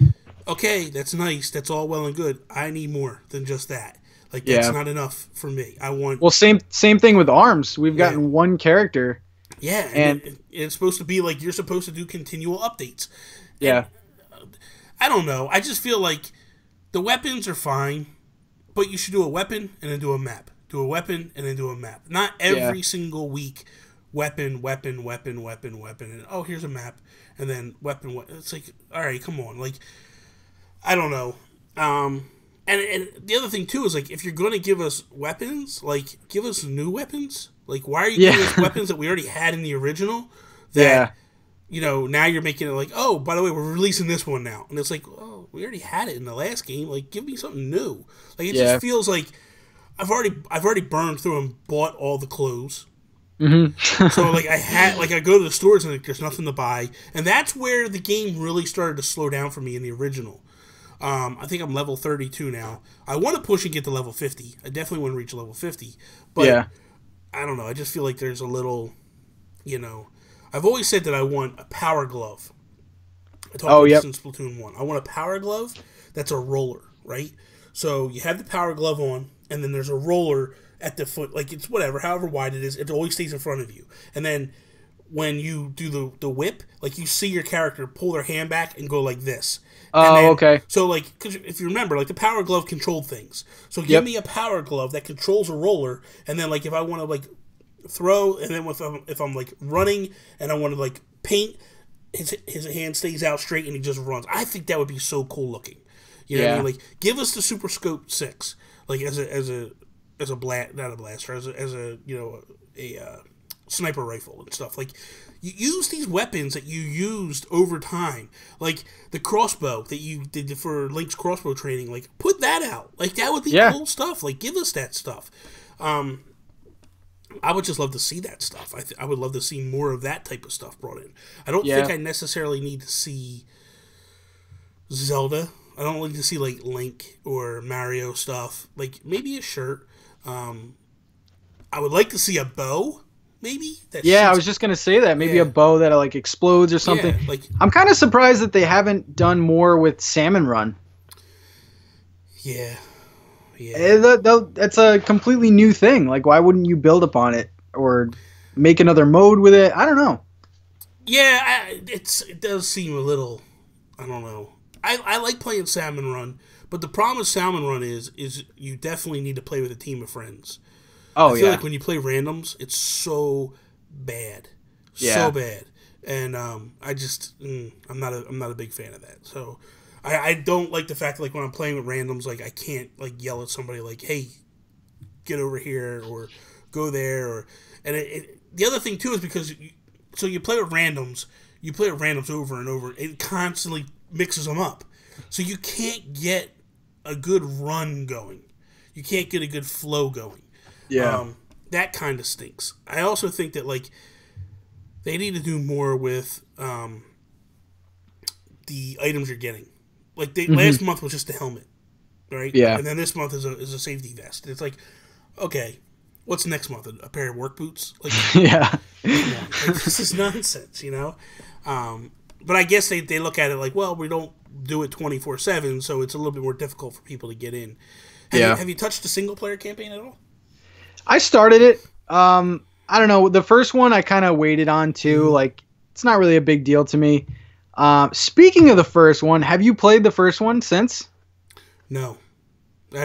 okay, that's nice. That's all well and good. I need more than just that. Like that's not enough for me. I want same thing with ARMS. We've gotten one character. Yeah, and it's supposed to be like you're supposed to do continual updates. Yeah. And, I don't know. I just feel like the weapons are fine, but you should do a weapon and then do a map. Do a weapon and then do a map. Not every single week. Weapon, and oh, here's a map, and then weapon. It's like, all right, come on, like, I don't know. And the other thing too is like, if you're going to give us weapons, like, give us new weapons. Like, why are you giving us weapons that we already had in the original? That, you know, now you're making it like, oh, by the way, we're releasing this one now, and it's like, oh, we already had it in the last game. Like, give me something new. Like, it just feels like I've already burned through and bought all the clothes. Mm-hmm. So like I go to the stores and like, there's nothing to buy, and that's where the game really started to slow down for me in the original. I think I'm level 32 now. I want to push and get to level 50. I definitely want to reach level 50, but I don't know. I just feel like there's a little, you know. I've always said that I want a power glove. I talked about this in Splatoon 1. I want a power glove that's a roller, right? So you have the power glove on, and then there's a roller at the foot, like it's whatever, however wide it is, it always stays in front of you. And then when you do the whip, like you see your character pull their hand back and go like this. Oh, okay. So like, cause if you remember, like the power glove controlled things. So give me a power glove that controls a roller, and then like if I want to like throw, and then if I'm like running and I want to like paint, his hand stays out straight and he just runs. I think that would be so cool looking. You know what I mean? Like, give us the Super Scope 6, like as a not a blaster, as a you know a sniper rifle and stuff. Like, you use these weapons that you used over time, like the crossbow that you did for Link's crossbow training. Like, put that out. Like, that would be cool stuff. Like, give us that stuff. I would just love to see that stuff. I would love to see more of that type of stuff brought in. I don't think I necessarily need to see Zelda. I don't like to see like Link or Mario stuff. Like maybe a shirt. I would like to see a bow, maybe. I was just gonna say that. Maybe a bow that like explodes or something. Yeah, like, I'm kind of surprised that they haven't done more with Salmon Run. Yeah. That's a completely new thing. Like, why wouldn't you build upon it or make another mode with it? I don't know. Yeah, it does seem a little. I don't know. I like playing Salmon Run, but the problem with Salmon Run is you definitely need to play with a team of friends. I feel like when you play randoms, it's so bad, so bad, and I just I'm not a big fan of that. So I don't like the fact that like when I'm playing with randoms, like I can't like yell at somebody like, hey, get over here or go there, and the other thing too is because you play with randoms, over and over, it constantly mixes them up, so you can't get a good run going, you can't get a good flow going. That kind of stinks. I also think that like they need to do more with the items you're getting. Like last month was just a helmet, right? Yeah. And then this month is a safety vest. It's like, okay, what's next month? A pair of work boots? Like, yeah. Come on. Like, this is nonsense, you know. But I guess they look at it like, well, we don't do it 24/7, so it's a little bit more difficult for people to get in. Have you touched the single player campaign at all? I started it. I don't know. The first one I kind of waited on too. Like, it's not really a big deal to me. Speaking of the first one, have you played the first one since? No.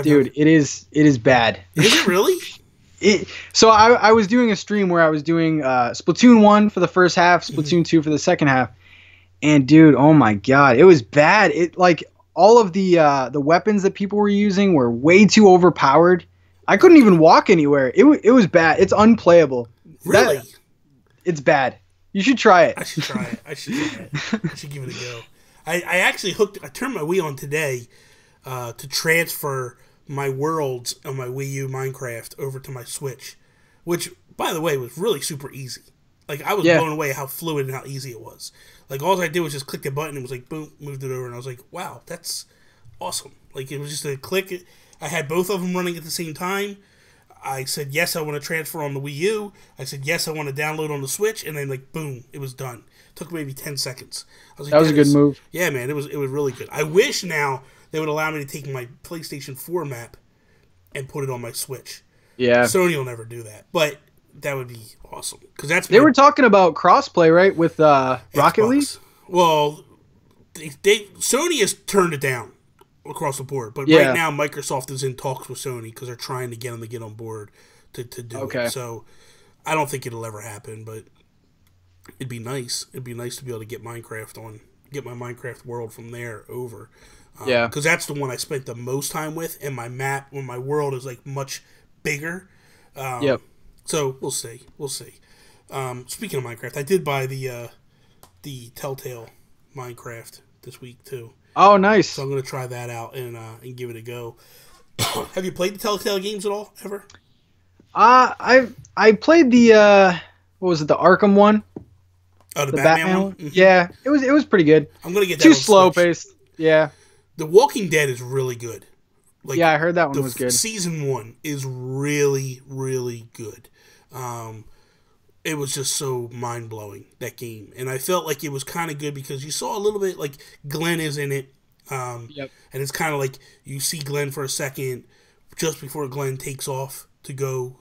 Dude, it is bad. Is it really? So I was doing a stream where I was doing Splatoon 1 for the first half, Splatoon 2 for the second half. And dude, oh my god, it was bad. It like all of the weapons that people were using were way too overpowered. I couldn't even walk anywhere. It was bad. It's unplayable. Really? It's bad. You should try it. I should try it. I should give it a go. I actually turned my Wii on today to transfer my worlds on my Wii U Minecraft over to my Switch, which, by the way, was really super easy. Like, I was blown away how fluid and how easy it was. Like, all I did was just click the button and it was like, boom, moved it over, and I was like, wow, that's awesome. Like, it was just a click. I had both of them running at the same time. I said, yes, I want to transfer on the Wii U. I said, yes, I want to download on the Switch, and then, like, boom, it was done. It took maybe 10 seconds. I was like, that was a good move. Yeah, man, it was really good. I wish now they would allow me to take my PlayStation 4 map and put it on my Switch. Yeah. Sony will never do that, but that would be awesome because they were talking about crossplay, right, with Rocket League. Well, Sony has turned it down across the board, but right now Microsoft is in talks with Sony because they're trying to get them to get on board to do it. So I don't think it'll ever happen, but it'd be nice. It'd be nice to be able to get Minecraft get my Minecraft world from there over. Because that's the one I spent the most time with, and my map, when my world is like much bigger. So we'll see. Speaking of Minecraft, I did buy the Telltale Minecraft this week too. Oh, nice! So I'm gonna try that out and give it a go. Have you played the Telltale games at all ever? I played the what was it, the Arkham one? Oh, the Batman one? Mm-hmm. Yeah, it was pretty good. I'm gonna get that. Too slow paced. Yeah. The Walking Dead is really good. Like, yeah, I heard that one was good. Season 1 is really, really good. It was just so mind-blowing, that game. And I felt like it was kind of good because you saw a little bit, like, Glenn is in it. And it's kind of like you see Glenn for a second just before Glenn takes off to go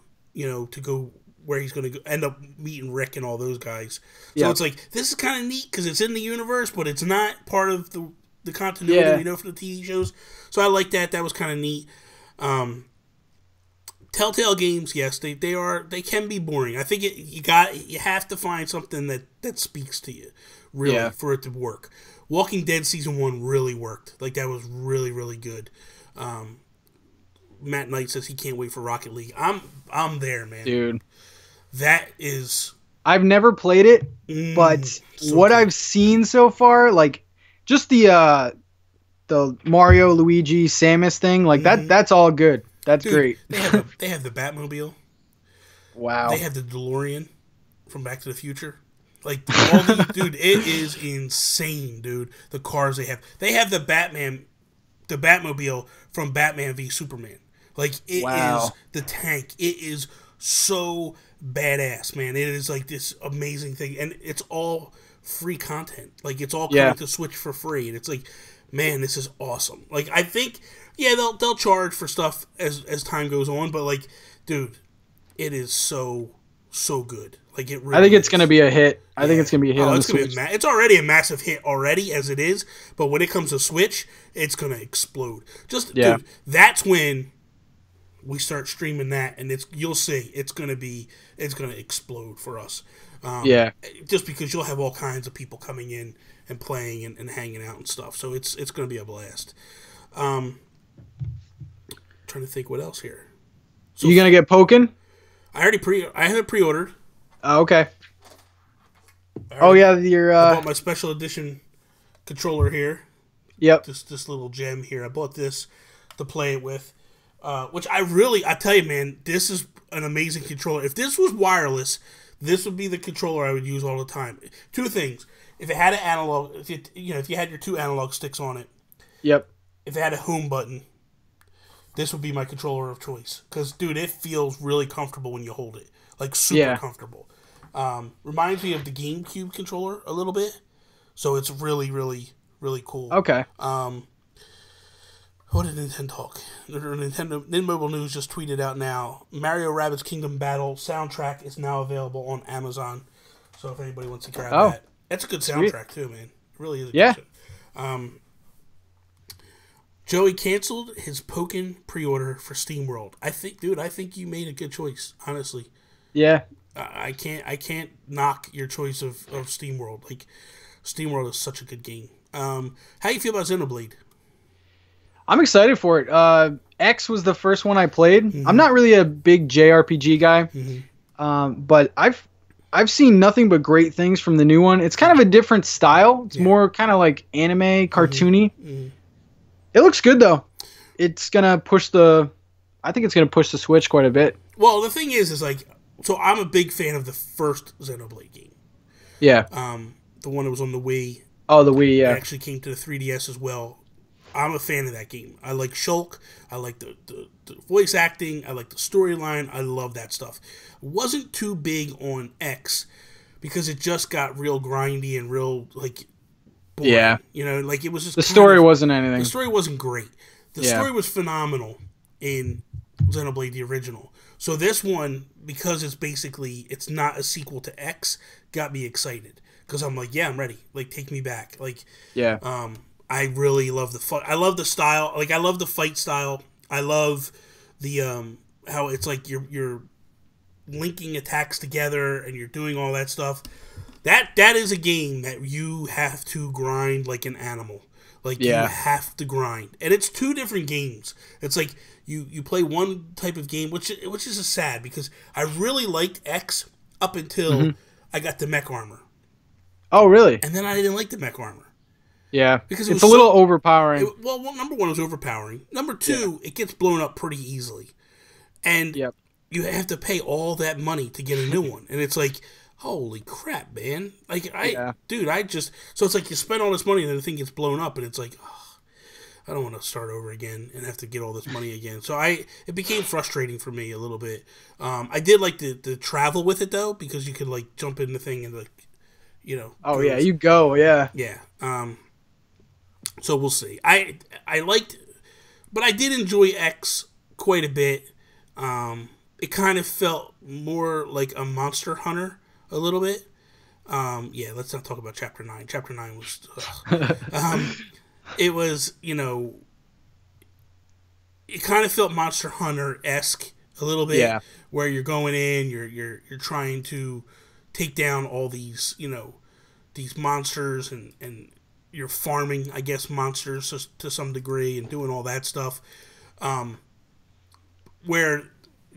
where he's going to end up meeting Rick and all those guys. So it's like, this is kind of neat because it's in the universe, but it's not part of the continuity we know from the TV shows. So I like that. That was kind of neat. Telltale games, yes, they can be boring. I think you have to find something that speaks to you, really, for it to work. Walking Dead Season 1 really worked. Like, that was really, really good. Matt Knight says he can't wait for Rocket League. I'm there, man. Dude. That is... I've never played it, but what I've seen so far, like, just the Mario, Luigi, Samus thing, like, that's all good. That's great. They have the Batmobile. Wow. They have the DeLorean from Back to the Future. Like, all these, dude, it is insane, dude. The cars they have. They have the Batmobile from Batman v Superman. Like, it is the tank. It is so badass, man. It is like this amazing thing, and it's all free content. Like, it's all coming to Switch for free, and it's like, man, this is awesome. Like, I think, they'll charge for stuff as time goes on, but like, dude, it is so good. Like, it really I think it's going to be a hit. I think it's going to be a hit on the Switch. It's already a massive hit already as it is, but when it comes to Switch, it's going to explode. Dude, that's when we start streaming that, and you'll see it's going to explode for us. Just because you'll have all kinds of people coming in and playing and hanging out and stuff. So it's going to be a blast. Trying to think what else here. So you going to get Pokken? I have it pre-ordered. Oh, okay. Your I bought my special edition controller here. Yep. This little gem here. I bought this to play it with. Which I tell you, man, this is an amazing controller. If this was wireless, this would be the controller I would use all the time. Two things. If it had an analog, if you had your two analog sticks on it. Yep. If it had a home button, this would be my controller of choice. Because, dude, it feels really comfortable when you hold it. Like, super comfortable. Reminds me of the GameCube controller a little bit. So it's really, really, really cool. Okay. What did Nintendo talk? Nintendo Mobile News just tweeted out now. Mario Rabbids Kingdom Battle soundtrack is now available on Amazon. So if anybody wants to grab that. That's a good soundtrack too, man. It really is a good show. Joey canceled his Pokken pre-order for SteamWorld. I think you made a good choice, honestly. Yeah. I can't knock your choice of SteamWorld. Like, SteamWorld is such a good game. How do you feel about Xenoblade? I'm excited for it. X was the first one I played. Mm-hmm. I'm not really a big JRPG guy, but I've seen nothing but great things from the new one. It's kind of a different style. It's more kind of like anime, cartoony. Mm-hmm. It looks good though. It's gonna push the Switch quite a bit. Well, the thing is like, so I'm a big fan of the first Xenoblade game. Yeah. The one that was on the Wii. Oh, the Wii. Yeah. It actually came to the 3DS as well. I'm a fan of that game. I like Shulk. I like the voice acting. I like the storyline. I love that stuff. Wasn't too big on X because it just got real grindy and real like boring. Yeah. Like it was just the story wasn't anything. The story wasn't great. The story was phenomenal in Xenoblade the original. So this one, because it's not a sequel to X, got me excited because I'm like, yeah, I'm ready. Like, take me back. Like, Yeah. I really love the I love the style. Like, I love the fight style. I love the how it's like you're linking attacks together and you're doing all that stuff. That is a game that you have to grind like an animal. Like, you have to grind. And it's two different games. It's like you play one type of game, which is sad because I really liked X up until I got the mech armor. Oh, really? And then I didn't like the mech armor. Yeah. Because it's a little overpowering. Well, number one, it was overpowering. Number two, it gets blown up pretty easily. And you have to pay all that money to get a new one. And it's like, holy crap, man. Like, so it's like you spend all this money and then the thing gets blown up and it's like, oh, I don't want to start over again and have to get all this money again. So it became frustrating for me a little bit. I did like the travel with it though, because you could like jump in the thing and like, you know. Oh yeah, you go, yeah. Yeah. So we'll see. I liked, but I did enjoy X quite a bit. It kind of felt more like a Monster Hunter a little bit. Yeah, let's not talk about Chapter 9. Chapter 9 was... it was, you know... It kind of felt Monster Hunter-esque a little bit. Where you're going in, you're trying to take down all these, you know, these monsters and you're farming, I guess, monsters to some degree and doing all that stuff. Where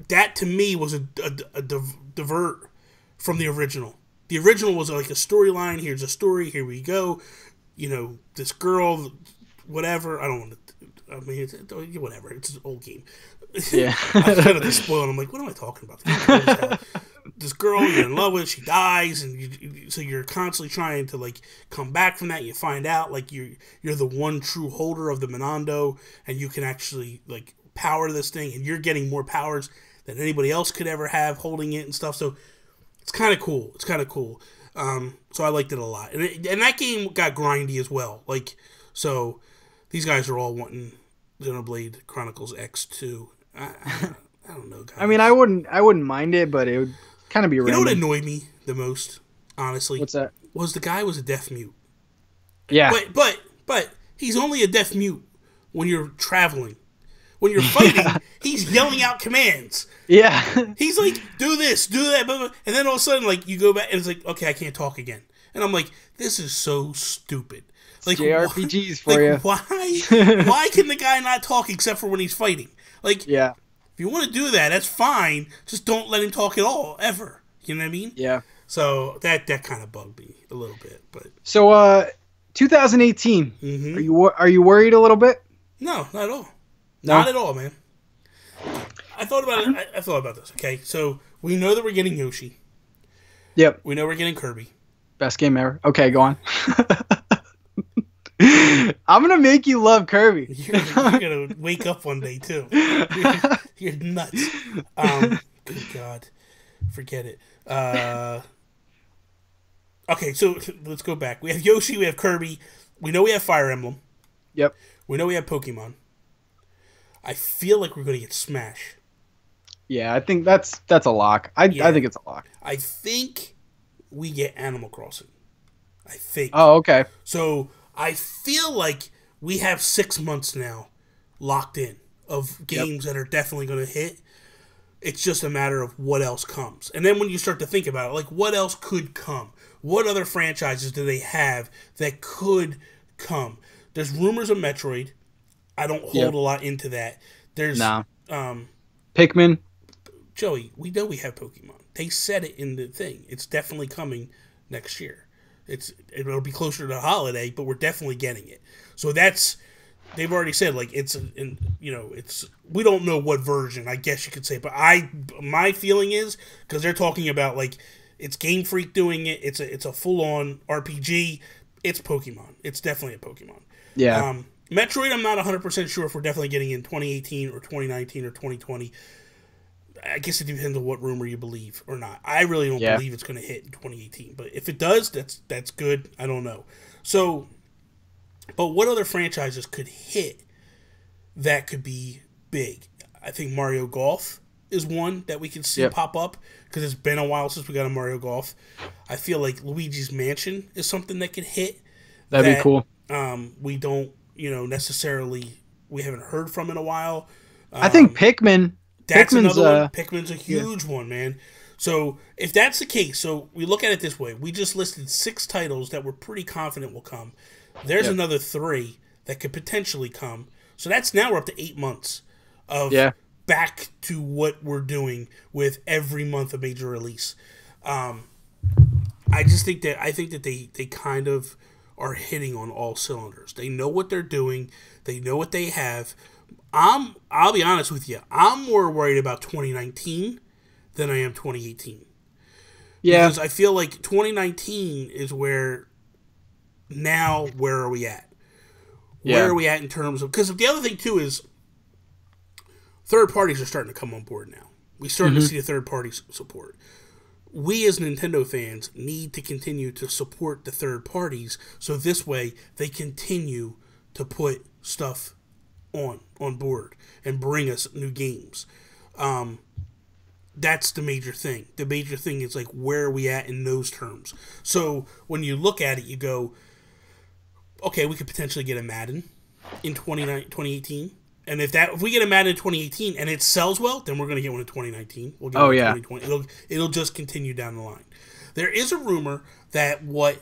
that, to me, was a divert from the original. The original was like a storyline. Here's a story. Here we go. You know, this girl, whatever. I don't want to. I mean, whatever. It's an old game. Yeah. I kind of just spoiled. I'm like, what am I talking about? This girl you're in love with, she dies, and so you're constantly trying to like come back from that. You find out like you're the one true holder of the Monando, and you can actually like power this thing, and you're getting more powers than anybody else could ever have holding it and stuff. So it's kind of cool. So I liked it a lot. And that game got grindy as well. Like, so these guys are all wanting Xenoblade Chronicles X2. I don't know, guys. I mean, I wouldn't mind it, but it would kind of be random. You know what annoyed me the most, honestly? What's that? Was the guy was a deaf mute. Yeah. But he's only a deaf mute when you're traveling. When you're fighting, he's yelling out commands. Yeah. He's like, do this, do that, blah, blah. And then all of a sudden, like, you go back and it's like, okay, I can't talk again. And I'm like, this is so stupid. Like, JRPGs for you. Why can the guy not talk except for when he's fighting? Like, yeah. If you want to do that, that's fine. Just don't let him talk at all, ever. You know what I mean? Yeah. So that kind of bugged me a little bit. But so, 2018. Are you worried a little bit? No, not at all. No? Not at all, man. I thought about it. I thought about this. Okay, so we know that we're getting Yoshi. Yep. We know we're getting Kirby. Best game ever. Okay, go on. I'm gonna make you love Kirby. You're gonna wake up one day too. You're nuts. Good God, forget it. Okay, so let's go back. We have Yoshi. We have Kirby. We know we have Fire Emblem. Yep. We know we have Pokemon. I feel like we're gonna get Smash. Yeah, I think that's a lock. I think it's a lock. I think we get Animal Crossing. I think. Oh, okay. So I feel like we have 6 months now locked in of games that are definitely going to hit. It's just a matter of what else comes. And then when you start to think about it, like what else could come? What other franchises do they have that could come? There's rumors of Metroid. I don't hold a lot into that. There's Pikmin. Joey, we know we have Pokemon. They said it in the thing. It's definitely coming next year. It'll be closer to the holiday, but we're definitely getting it. So they've already said like it's we don't know what version, I guess you could say, but my feeling is because they're talking about like it's Game Freak doing it. It's a full on RPG. It's Pokemon. It's definitely a Pokemon. Yeah. Metroid, I'm not 100% sure if we're definitely getting in 2018 or 2019 or 2020. I guess it depends on what rumor you believe or not. I really don't believe it's going to hit in 2018. But if it does, that's good. I don't know. So, but what other franchises could hit that could be big? I think Mario Golf is one that we can see pop up because it's been a while since we got a Mario Golf. I feel like Luigi's Mansion is something that could hit. That'd be cool. We don't, necessarily, we haven't heard from in a while. I think Pikmin. That's another one. Pikmin's a huge one, man. So if that's the case, so we look at it this way. We just listed 6 titles that we're pretty confident will come. There's another 3 that could potentially come. So that's now we're up to 8 months of back to what we're doing with every month a major release. I think that they kind of are hitting on all cylinders. They know what they're doing. They know what they have. I'll be honest with you. I'm more worried about 2019 than I am 2018. Yeah. Because I feel like 2019 is where are we at? Where are we at in terms of... Because the other thing, too, is third parties are starting to come on board now. We're starting to see the third party support. We as Nintendo fans need to continue to support the third parties so this way they continue to put stuff on board and bring us new games. That's the major thing. The major thing is like, where are we at in those terms? So when you look at it, you go, okay, we could potentially get a Madden in 2018. And if we get a Madden in 2018 and it sells well, then we're going to get one in 2019. We'll get one in 2020. It'll just continue down the line. There is a rumor that what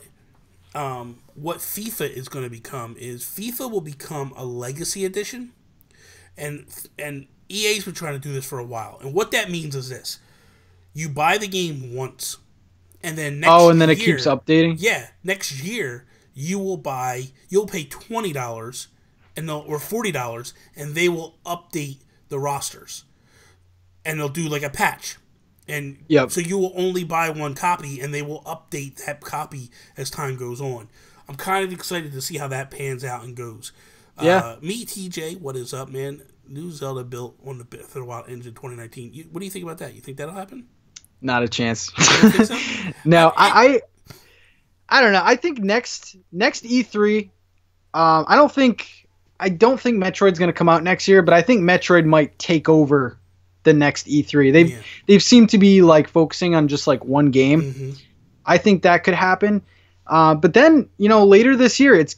FIFA is going to become is FIFA will become a legacy edition, and EA's been trying to do this for a while. And what that means is this: you buy the game once, and then it keeps updating. Yeah, next year you'll pay $20 or $40, and they will update the rosters, and they'll do like a patch. And so you will only buy one copy, and they will update that copy as time goes on. I'm kind of excited to see how that pans out and goes. Me, TJ, what is up, man? New Zelda built on the Breath of the Wild engine 2019. What do you think about that? You think that'll happen? Not a chance. You don't think so? No, I don't know. I think next E3, I don't think Metroid's going to come out next year, but I think Metroid might take over the next E3. They've seemed to be like focusing on just like one game. Mm-hmm. I think that could happen. But then, later this year, it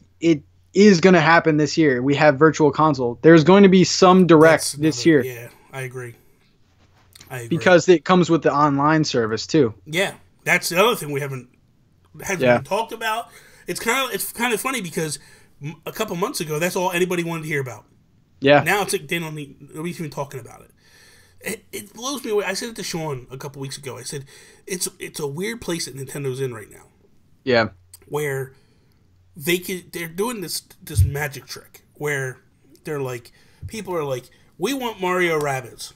is going to happen this year. We have Virtual Console. There's going to be some direct this year. Yeah, I agree. Because it comes with the online service too. Yeah, that's the other thing we hasn't been talked about. It's kind of funny because a couple months ago, that's all anybody wanted to hear about. Yeah. Now it's like nobody's even talking about it. It blows me away. I said it to Sean a couple weeks ago. I said it's a weird place that Nintendo's in right now. Yeah. Where they're doing this magic trick where people are like, we want Mario Rabbids.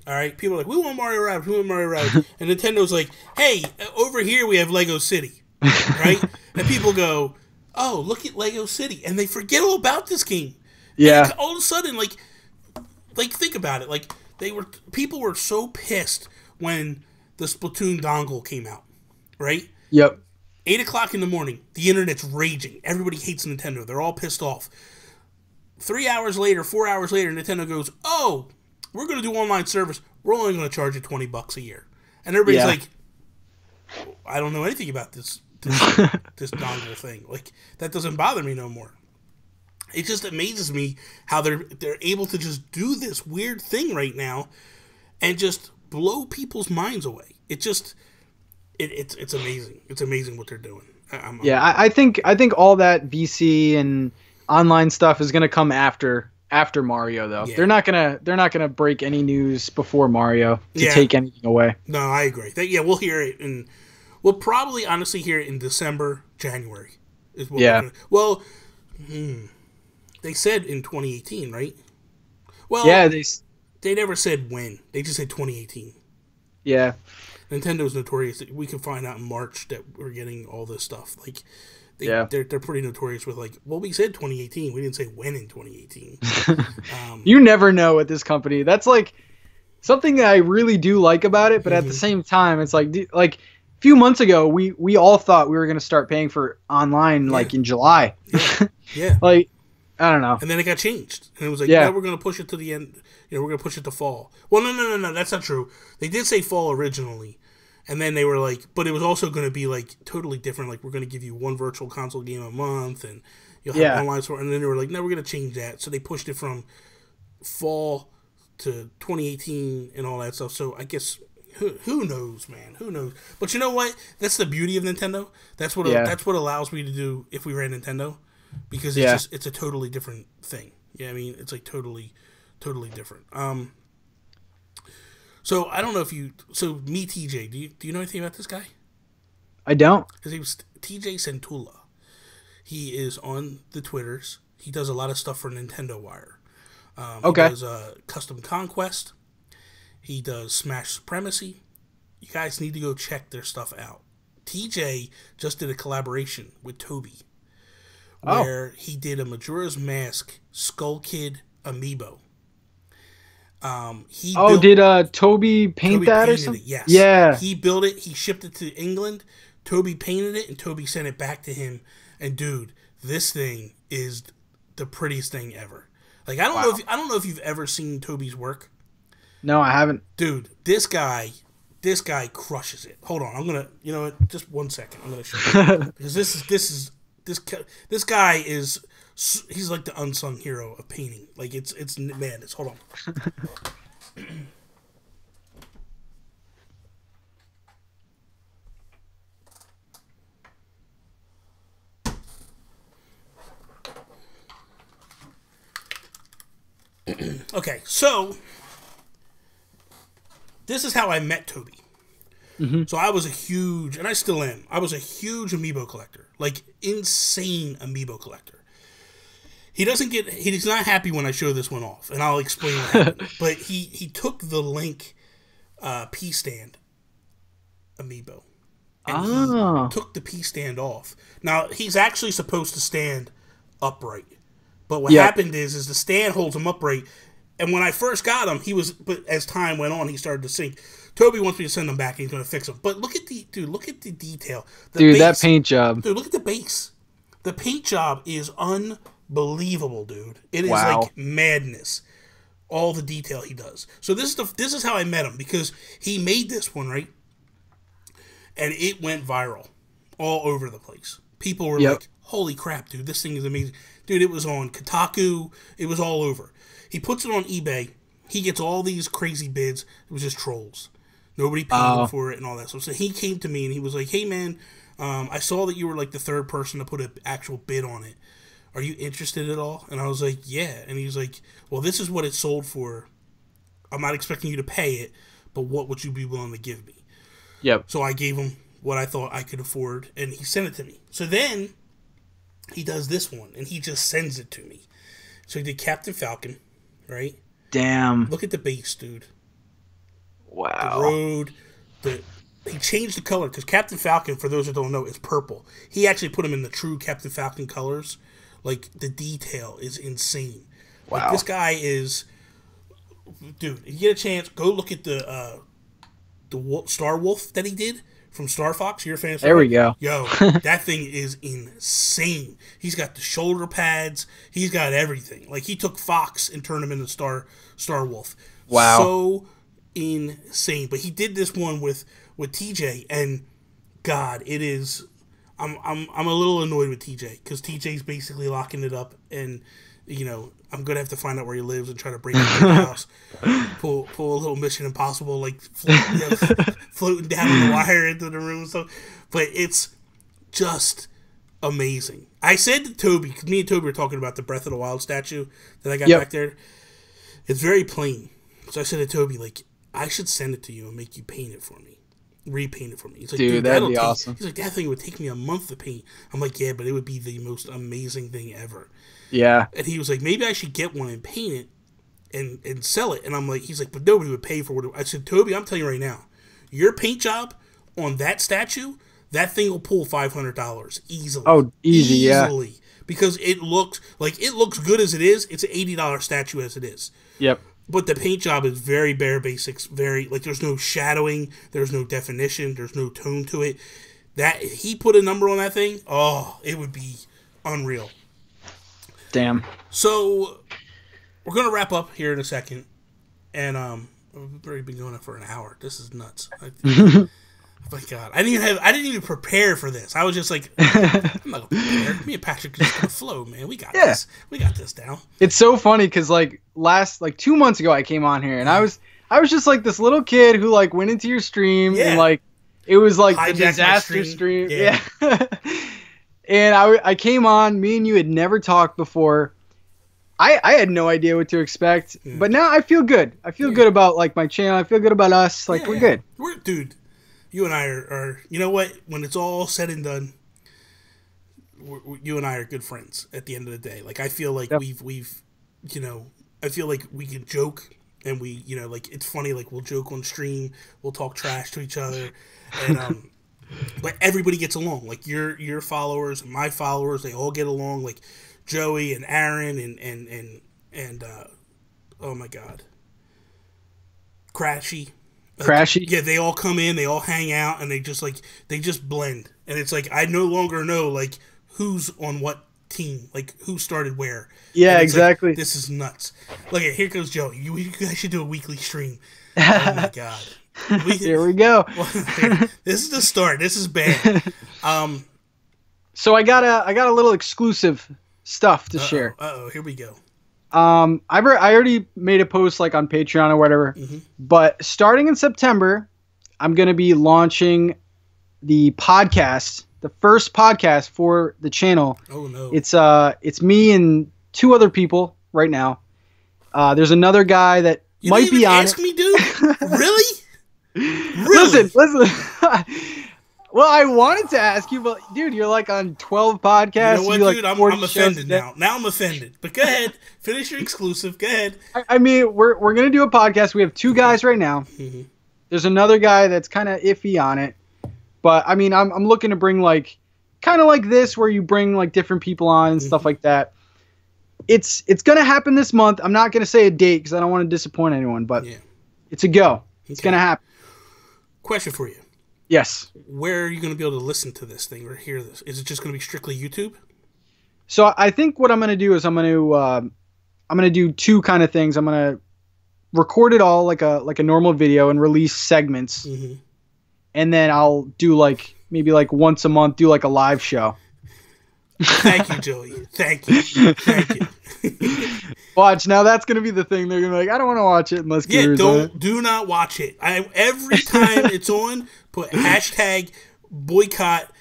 All right, people are like, we want Mario Rabbids, and Nintendo's like, hey, over here we have Lego City, right? And people go, oh, look at Lego City, and they forget all about this game. Yeah. And all of a sudden, like think about it, like people were so pissed when the Splatoon dongle came out, right? Yep. 8 o'clock in the morning, the internet's raging. Everybody hates Nintendo. They're all pissed off. 4 hours later, Nintendo goes, oh, we're going to do online service. We're only going to charge you $20 a year. And everybody's like, I don't know anything about this dongle thing. Like, that doesn't bother me no more. It just amazes me how they're able to just do this weird thing right now and just blow people's minds away. It's amazing. It's amazing what they're doing. I think all that VC and online stuff is going to come after Mario though. Yeah. They're not gonna break any news before Mario to take anything away. No, I agree. We'll hear it we'll probably honestly hear it in December, January. Is what they said in 2018, right? Well, yeah, they never said when. They just said 2018. Yeah. Nintendo's notorious. We can find out in March that we're getting all this stuff. Like, they're pretty notorious with we said 2018. We didn't say when in 2018. You never know at this company. That's like something that I really do like about it, but at the same time, it's like a few months ago, we all thought we were going to start paying for online in July. Yeah. I don't know. And then it got changed. And it was like, Yeah. no, we're going to push it to the end. We're going to push it to fall. Well, no, that's not true. They did say fall originally. And then they were like, but it was also going to be like totally different. Like, we're going to give you one virtual console game a month and you'll have online store. And then they were like, no, we're going to change that. So they pushed it from fall to 2018 and all that stuff. So I guess who knows, man? Who knows? But you know what? That's the beauty of Nintendo. That's what allows me to do if we ran Nintendo, because it's a totally different thing. Yeah, I mean, it's like totally different. So I don't know if you. So me, TJ. Do you know anything about this guy? I don't. His name was TJ Santula. He is on the Twitters. He does a lot of stuff for Nintendo Wire. Okay. He does Custom Conquest. He does Smash Supremacy. You guys need to go check their stuff out. TJ just did a collaboration with Toby, where he did a Majora's Mask Skull Kid amiibo. Did Toby paint that or something? Yes. Yeah. He built it. He shipped it to England. Toby painted it, and Toby sent it back to him. And dude, this thing is the prettiest thing ever. Like, I don't know if you've ever seen Toby's work. No, I haven't. Dude, this guy crushes it. Hold on, I'm gonna. You know what? Just 1 second. I'm gonna show you because this guy is. He's like the unsung hero of painting. Like, it's madness. Hold on. Okay, so this is how I met Toby. Mm-hmm. So I was a huge, and I still am, I was a huge amiibo collector. Like, insane amiibo collector. He's not happy when I show this one off, and I'll explain what happened. But he took the Link P-Stand amiibo, and he took the P-Stand off. Now, he's actually supposed to stand upright. But what happened is the stand holds him upright. And when I first got him, but as time went on, he started to sink. Toby wants me to send him back, and he's going to fix him. But look at the detail. That paint job. Dude, look at the base. The paint job is unbelievable, dude. It is like madness. All the detail he does. So this is how I met him, because he made this one, right? And it went viral all over the place. People were like, holy crap, dude, this thing is amazing. Dude, it was on Kotaku. It was all over. He puts it on eBay. He gets all these crazy bids. It was just trolls. Nobody paid him for it and all that. So he came to me and he was like, hey, man, I saw that you were like the third person to put an actual bid on it. Are you interested at all? And I was like, yeah. And he was like, well, this is what it sold for. I'm not expecting you to pay it, but what would you be willing to give me? Yep. So I gave him what I thought I could afford, and he sent it to me. So then he does this one, and he just sends it to me. So he did Captain Falcon, right? Damn. Look at the base, dude. Wow. The road. He changed the color, because Captain Falcon, for those that don't know, is purple. He actually put him in the true Captain Falcon colors. Like, the detail is insane. Wow. Like, this guy is... Dude, if you get a chance, go look at the Star Wolf that he did from Star Fox. You're a fan of Star There Fox? we go. Yo, that thing is insane. He's got the shoulder pads. He's got everything. Like, he took Fox and turned him into Star Wolf. Wow. So insane. But he did this one with TJ, and God, it is... I'm a little annoyed with TJ, because TJ's basically locking it up, and, you know, I'm going to have to find out where he lives and try to break into the house. Pull a little Mission Impossible, like, floating down the wire into the room. So, but it's just amazing. I said to Toby, because me and Toby were talking about the Breath of the Wild statue that I got back there. It's very plain. So I said to Toby, like, I should send it to you and make you paint it for me. Repaint it for me. He's like, dude, that'd be awesome. He's like, that thing would take me a month to paint. I'm like, yeah, but it would be the most amazing thing ever. Yeah. And he was like, maybe I should get one and paint it and sell it. And I'm like, he's like, but nobody would pay for what I said, Toby, I'm telling you right now, your paint job on that statue, that thing will pull $500 easily. Oh, easily. Yeah. Because it looks good as it is. It's an $80 statue as it is. Yep. But the paint job is very bare basics, very, like, there's no shadowing, there's no definition, there's no tone to it. That, he put a number on that thing, oh, it would be unreal. Damn. So we're gonna wrap up here in a second, and we've already been going for an hour. This is nuts. Oh my God, I didn't even prepare for this. I was just like, I'm not gonna prepare. Me and Patrick are just gonna flow, man. We got this. We got this down. It's so funny because like 2 months ago I came on here and I was just like this little kid who like went into your stream and like it was like the disaster stream. Yeah. And I came on. Me and you had never talked before. I had no idea what to expect, but now I feel good. I feel good about like my channel. I feel good about us. Like we're good. Dude. You and I are, you know what? When it's all said and done, you and I are good friends at the end of the day. Like, I feel like we've, you know, I feel like we can joke and we, you know, like, it's funny, like, we'll joke on stream, we'll talk trash to each other, and, but everybody gets along. Like, your followers and my followers, they all get along. Like, Joey and Aaron and oh my God, Crashy. Crashy? Yeah, they all come in, they all hang out, and they just blend. And it's like, I no longer know, like, who's on what team, like, who started where. Yeah, exactly. Like, this is nuts. Look, here goes Joey. You guys should do a weekly stream. Oh, my God. Here we go. This is the start. This is bad. So I got a little exclusive stuff to share. Here we go. I already made a post like on Patreon or whatever, but starting in September, I'm going to be launching the podcast, the first podcast for the channel. Oh no. It's me and 2 other people right now. There's another guy that might be on ask me, dude? Really? Listen. Well, I wanted to ask you, but dude, you're like on 12 podcasts. You know what, like dude? I'm offended now. Now I'm offended. But go ahead, finish your exclusive. Go ahead. I mean, we're gonna do a podcast. We have 2 guys right now. There's another guy that's kind of iffy on it, but I mean, I'm looking to bring like kind of like this, where you bring like different people on and stuff like that. It's gonna happen this month. I'm not gonna say a date because I don't want to disappoint anyone, but it's a go. It's gonna happen. Question for you. Yes. Where are you going to be able to listen to this thing or hear this? Is it just going to be strictly YouTube? So I think what I'm going to do is I'm going to do 2 kind of things. I'm going to record it all like a normal video and release segments, and then I'll do like maybe like once a month do like a live show. Thank you, Joey. Thank you. Thank you. Watch, now that's gonna be the thing. They're gonna be like, I don't want to watch it unless Guru's on it. Do not watch it. Every time it's on, put hashtag boycott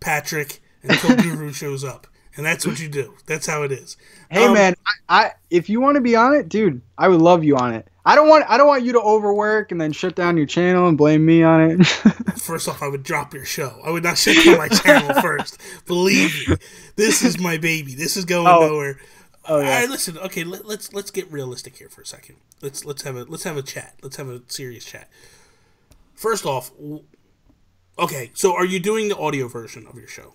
Patrick until Guru shows up, and that's what you do. That's how it is. Hey man, I if you want to be on it, dude, I would love you on it. I don't want you to overwork and then shut down your channel and blame me on it. First off, I would drop your show. I would not shut down my channel first. Believe me, this is my baby. This is going nowhere. Oh yeah. All right, listen. Okay, let's get realistic here for a second. Let's have a chat. Let's have a serious chat. First off, okay. So, are you doing the audio version of your show?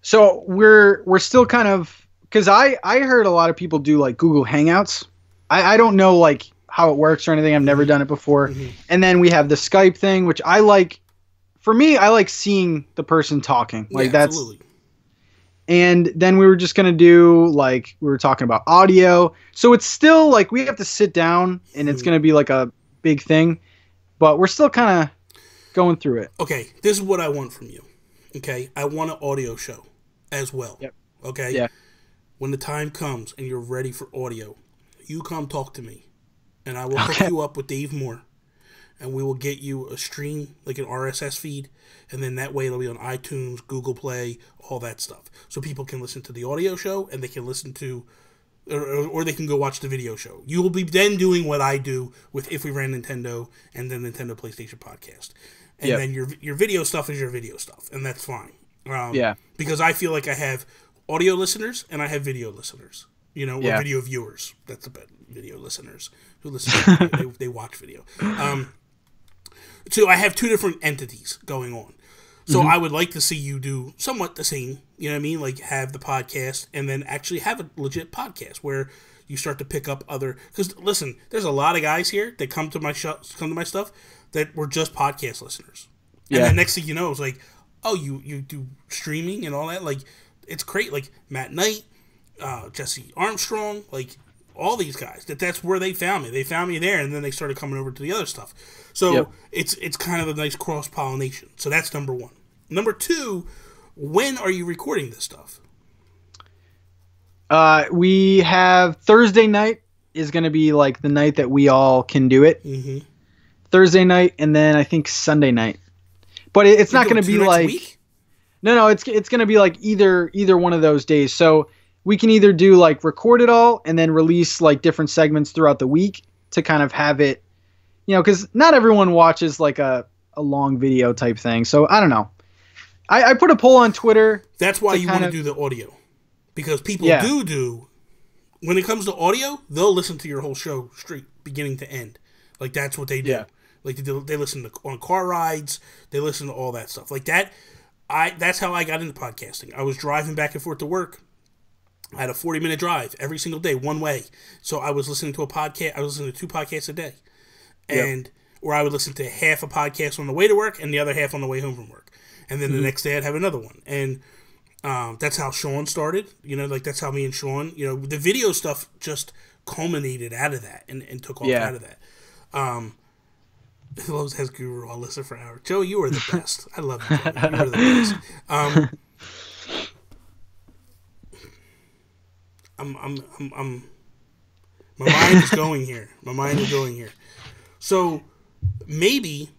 So we're still kind of, because I heard a lot of people do like Google Hangouts. I don't know like how it works or anything. I've never done it before. And then we have the Skype thing, which I like. For me, I like seeing the person talking. Like that's. Absolutely. And then we were just going to do, like, we were talking about audio. So it's still, like, we have to sit down, and it's going to be, like, a big thing. But we're still kind of going through it. Okay, this is what I want from you. Okay? I want an audio show as well. Yep. Okay? Yeah. When the time comes and you're ready for audio, you come talk to me. And I will hook you up with Dave Moore. And we will get you a stream, like an RSS feed, and then that way it'll be on iTunes, Google Play, all that stuff. So people can listen to the audio show, and they can listen to, or they can go watch the video show. You will be then doing what I do with If We Ran Nintendo and the Nintendo PlayStation podcast. And then your video stuff is your video stuff, and that's fine. Because I feel like I have audio listeners, and I have video listeners. You know, or video viewers. That's a bit video listeners who listen to video. They watch video. So I have 2 different entities going on. So I would like to see you do somewhat the same, you know what I mean? Like have the podcast and then actually have a legit podcast where you start to pick up other, because listen, there's a lot of guys here that come to my stuff that were just podcast listeners. And the next thing you know, it's like, oh, you do streaming and all that. Like it's great. Like Matt Knight, Jesse Armstrong, like all these guys. That's where they found me. They found me there, and then they started coming over to the other stuff. So it's kind of a nice cross pollination. So that's number one. Number two, when are you recording this stuff? We have Thursday night is going to be like the night that we all can do it. Mm-hmm. Thursday night, and then I think Sunday night. But it's not going to be like no, it's going to be like either one of those days. So we can either do like record it all and then release like different segments throughout the week to kind of have it, because not everyone watches like a long video type thing. So I don't know. I put a poll on Twitter. That's why you want to do the audio, because people do. When it comes to audio, they'll listen to your whole show straight, beginning to end. Like that's what they do. Yeah. Like they listen on car rides. They listen to all that stuff. Like that. That's how I got into podcasting. I was driving back and forth to work. I had a 40-minute drive every single day, one way. So I was listening to a podcast. I was listening to 2 podcasts a day, or I would listen to half a podcast on the way to work and the other half on the way home from work. And then the next day I'd have another one. And that's how Sean started. Like that's how me and Sean. The video stuff just culminated out of that and took off out of that. Lowe's has Guru. I'll listen for an hour. Joe, you are the best. I love you, Joe. You are the best. My mind is going here. My mind is going here. So maybe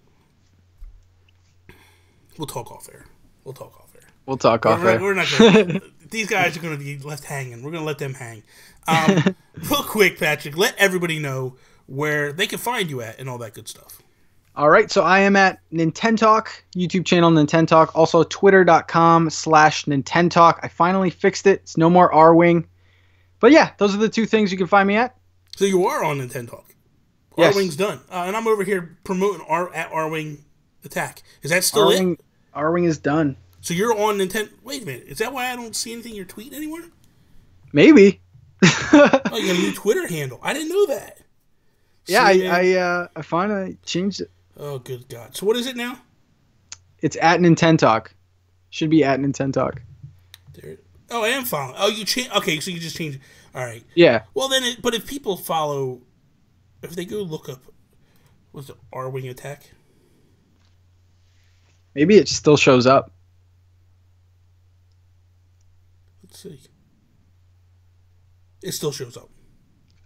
we'll talk off air. We'll talk off air. We're not gonna, these guys are going to be left hanging. We're going to let them hang. Real quick, Patrick, let everybody know where they can find you at and all that good stuff. All right, so I am at Nintentalk, YouTube channel Nintentalk, also twitter.com/Nintentalk. I finally fixed it. It's no more R-Wing. But yeah, those are the 2 things you can find me at. So you are on Nintentalk. Yes. R-Wing's done. And I'm over here promoting R-Wing Attack. Is that still it? R-Wing is done. So you're on Nintendo. Wait a minute. Is that why I don't see anything you're tweeting anymore? Maybe. Oh, you got a new Twitter handle. I didn't know that. Yeah, I finally changed it. Oh, good God. So what is it now? It's at Nintentalk. Should be at Nintentalk. Oh, I am following. Oh, you change. Okay, so you just changed it. All right. Yeah. Well, then, but if people follow, if they go look up, what's the R-Wing Attack? Maybe it still shows up. Let's see. It still shows up.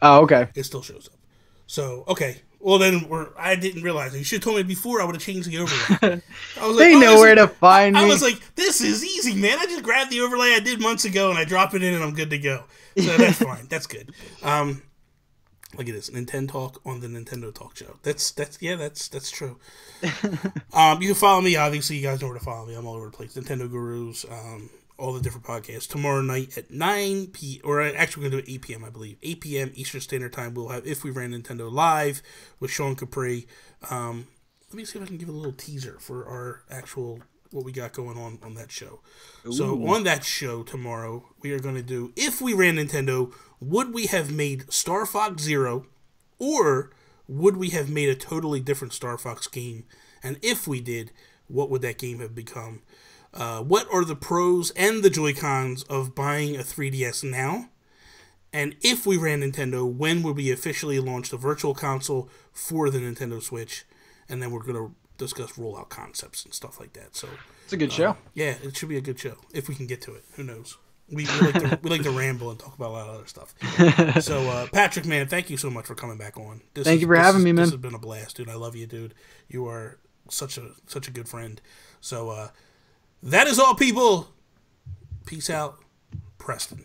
Oh, okay. It still shows up. So, okay. Well, then I didn't realize it. You should have told me before. I would have changed the overlay. I was they know where to find me. I was like, this is easy, man. I just grabbed the overlay I did months ago and I drop it in and I'm good to go. So that's fine. That's good. Look at this. Nintentalk on the Nintendo Talk Show. That's true. You can follow me. Obviously, you guys know where to follow me. I'm all over the place. Nintendo Gurus. All the different podcasts. Tomorrow night at 9 p.m. Or actually, we're going to do it at 8 p.m., I believe. 8 p.m. Eastern Standard Time. We'll have If We Ran Nintendo live with Sean Capri. Let me see if I can give a little teaser for our actual, what we got going on that show. Ooh. So, on that show tomorrow, we are going to do If We Ran Nintendo, would we have made Star Fox Zero, or would we have made a totally different Star Fox game? And if we did, what would that game have become? What are the pros and the Joy-Cons of buying a 3DS now? And if we ran Nintendo, when would we officially launch the Virtual Console for the Nintendo Switch? And then we're going to discuss rollout concepts and stuff like that. So it's a good show. Yeah, it should be a good show if we can get to it. Who knows? We like to ramble and talk about a lot of other stuff. So Patrick, man, thank you so much for coming back on. Thank you for having me, man. This has been a blast, dude. I love you, dude. You are such a good friend. So that is all, people. Peace out, Preston.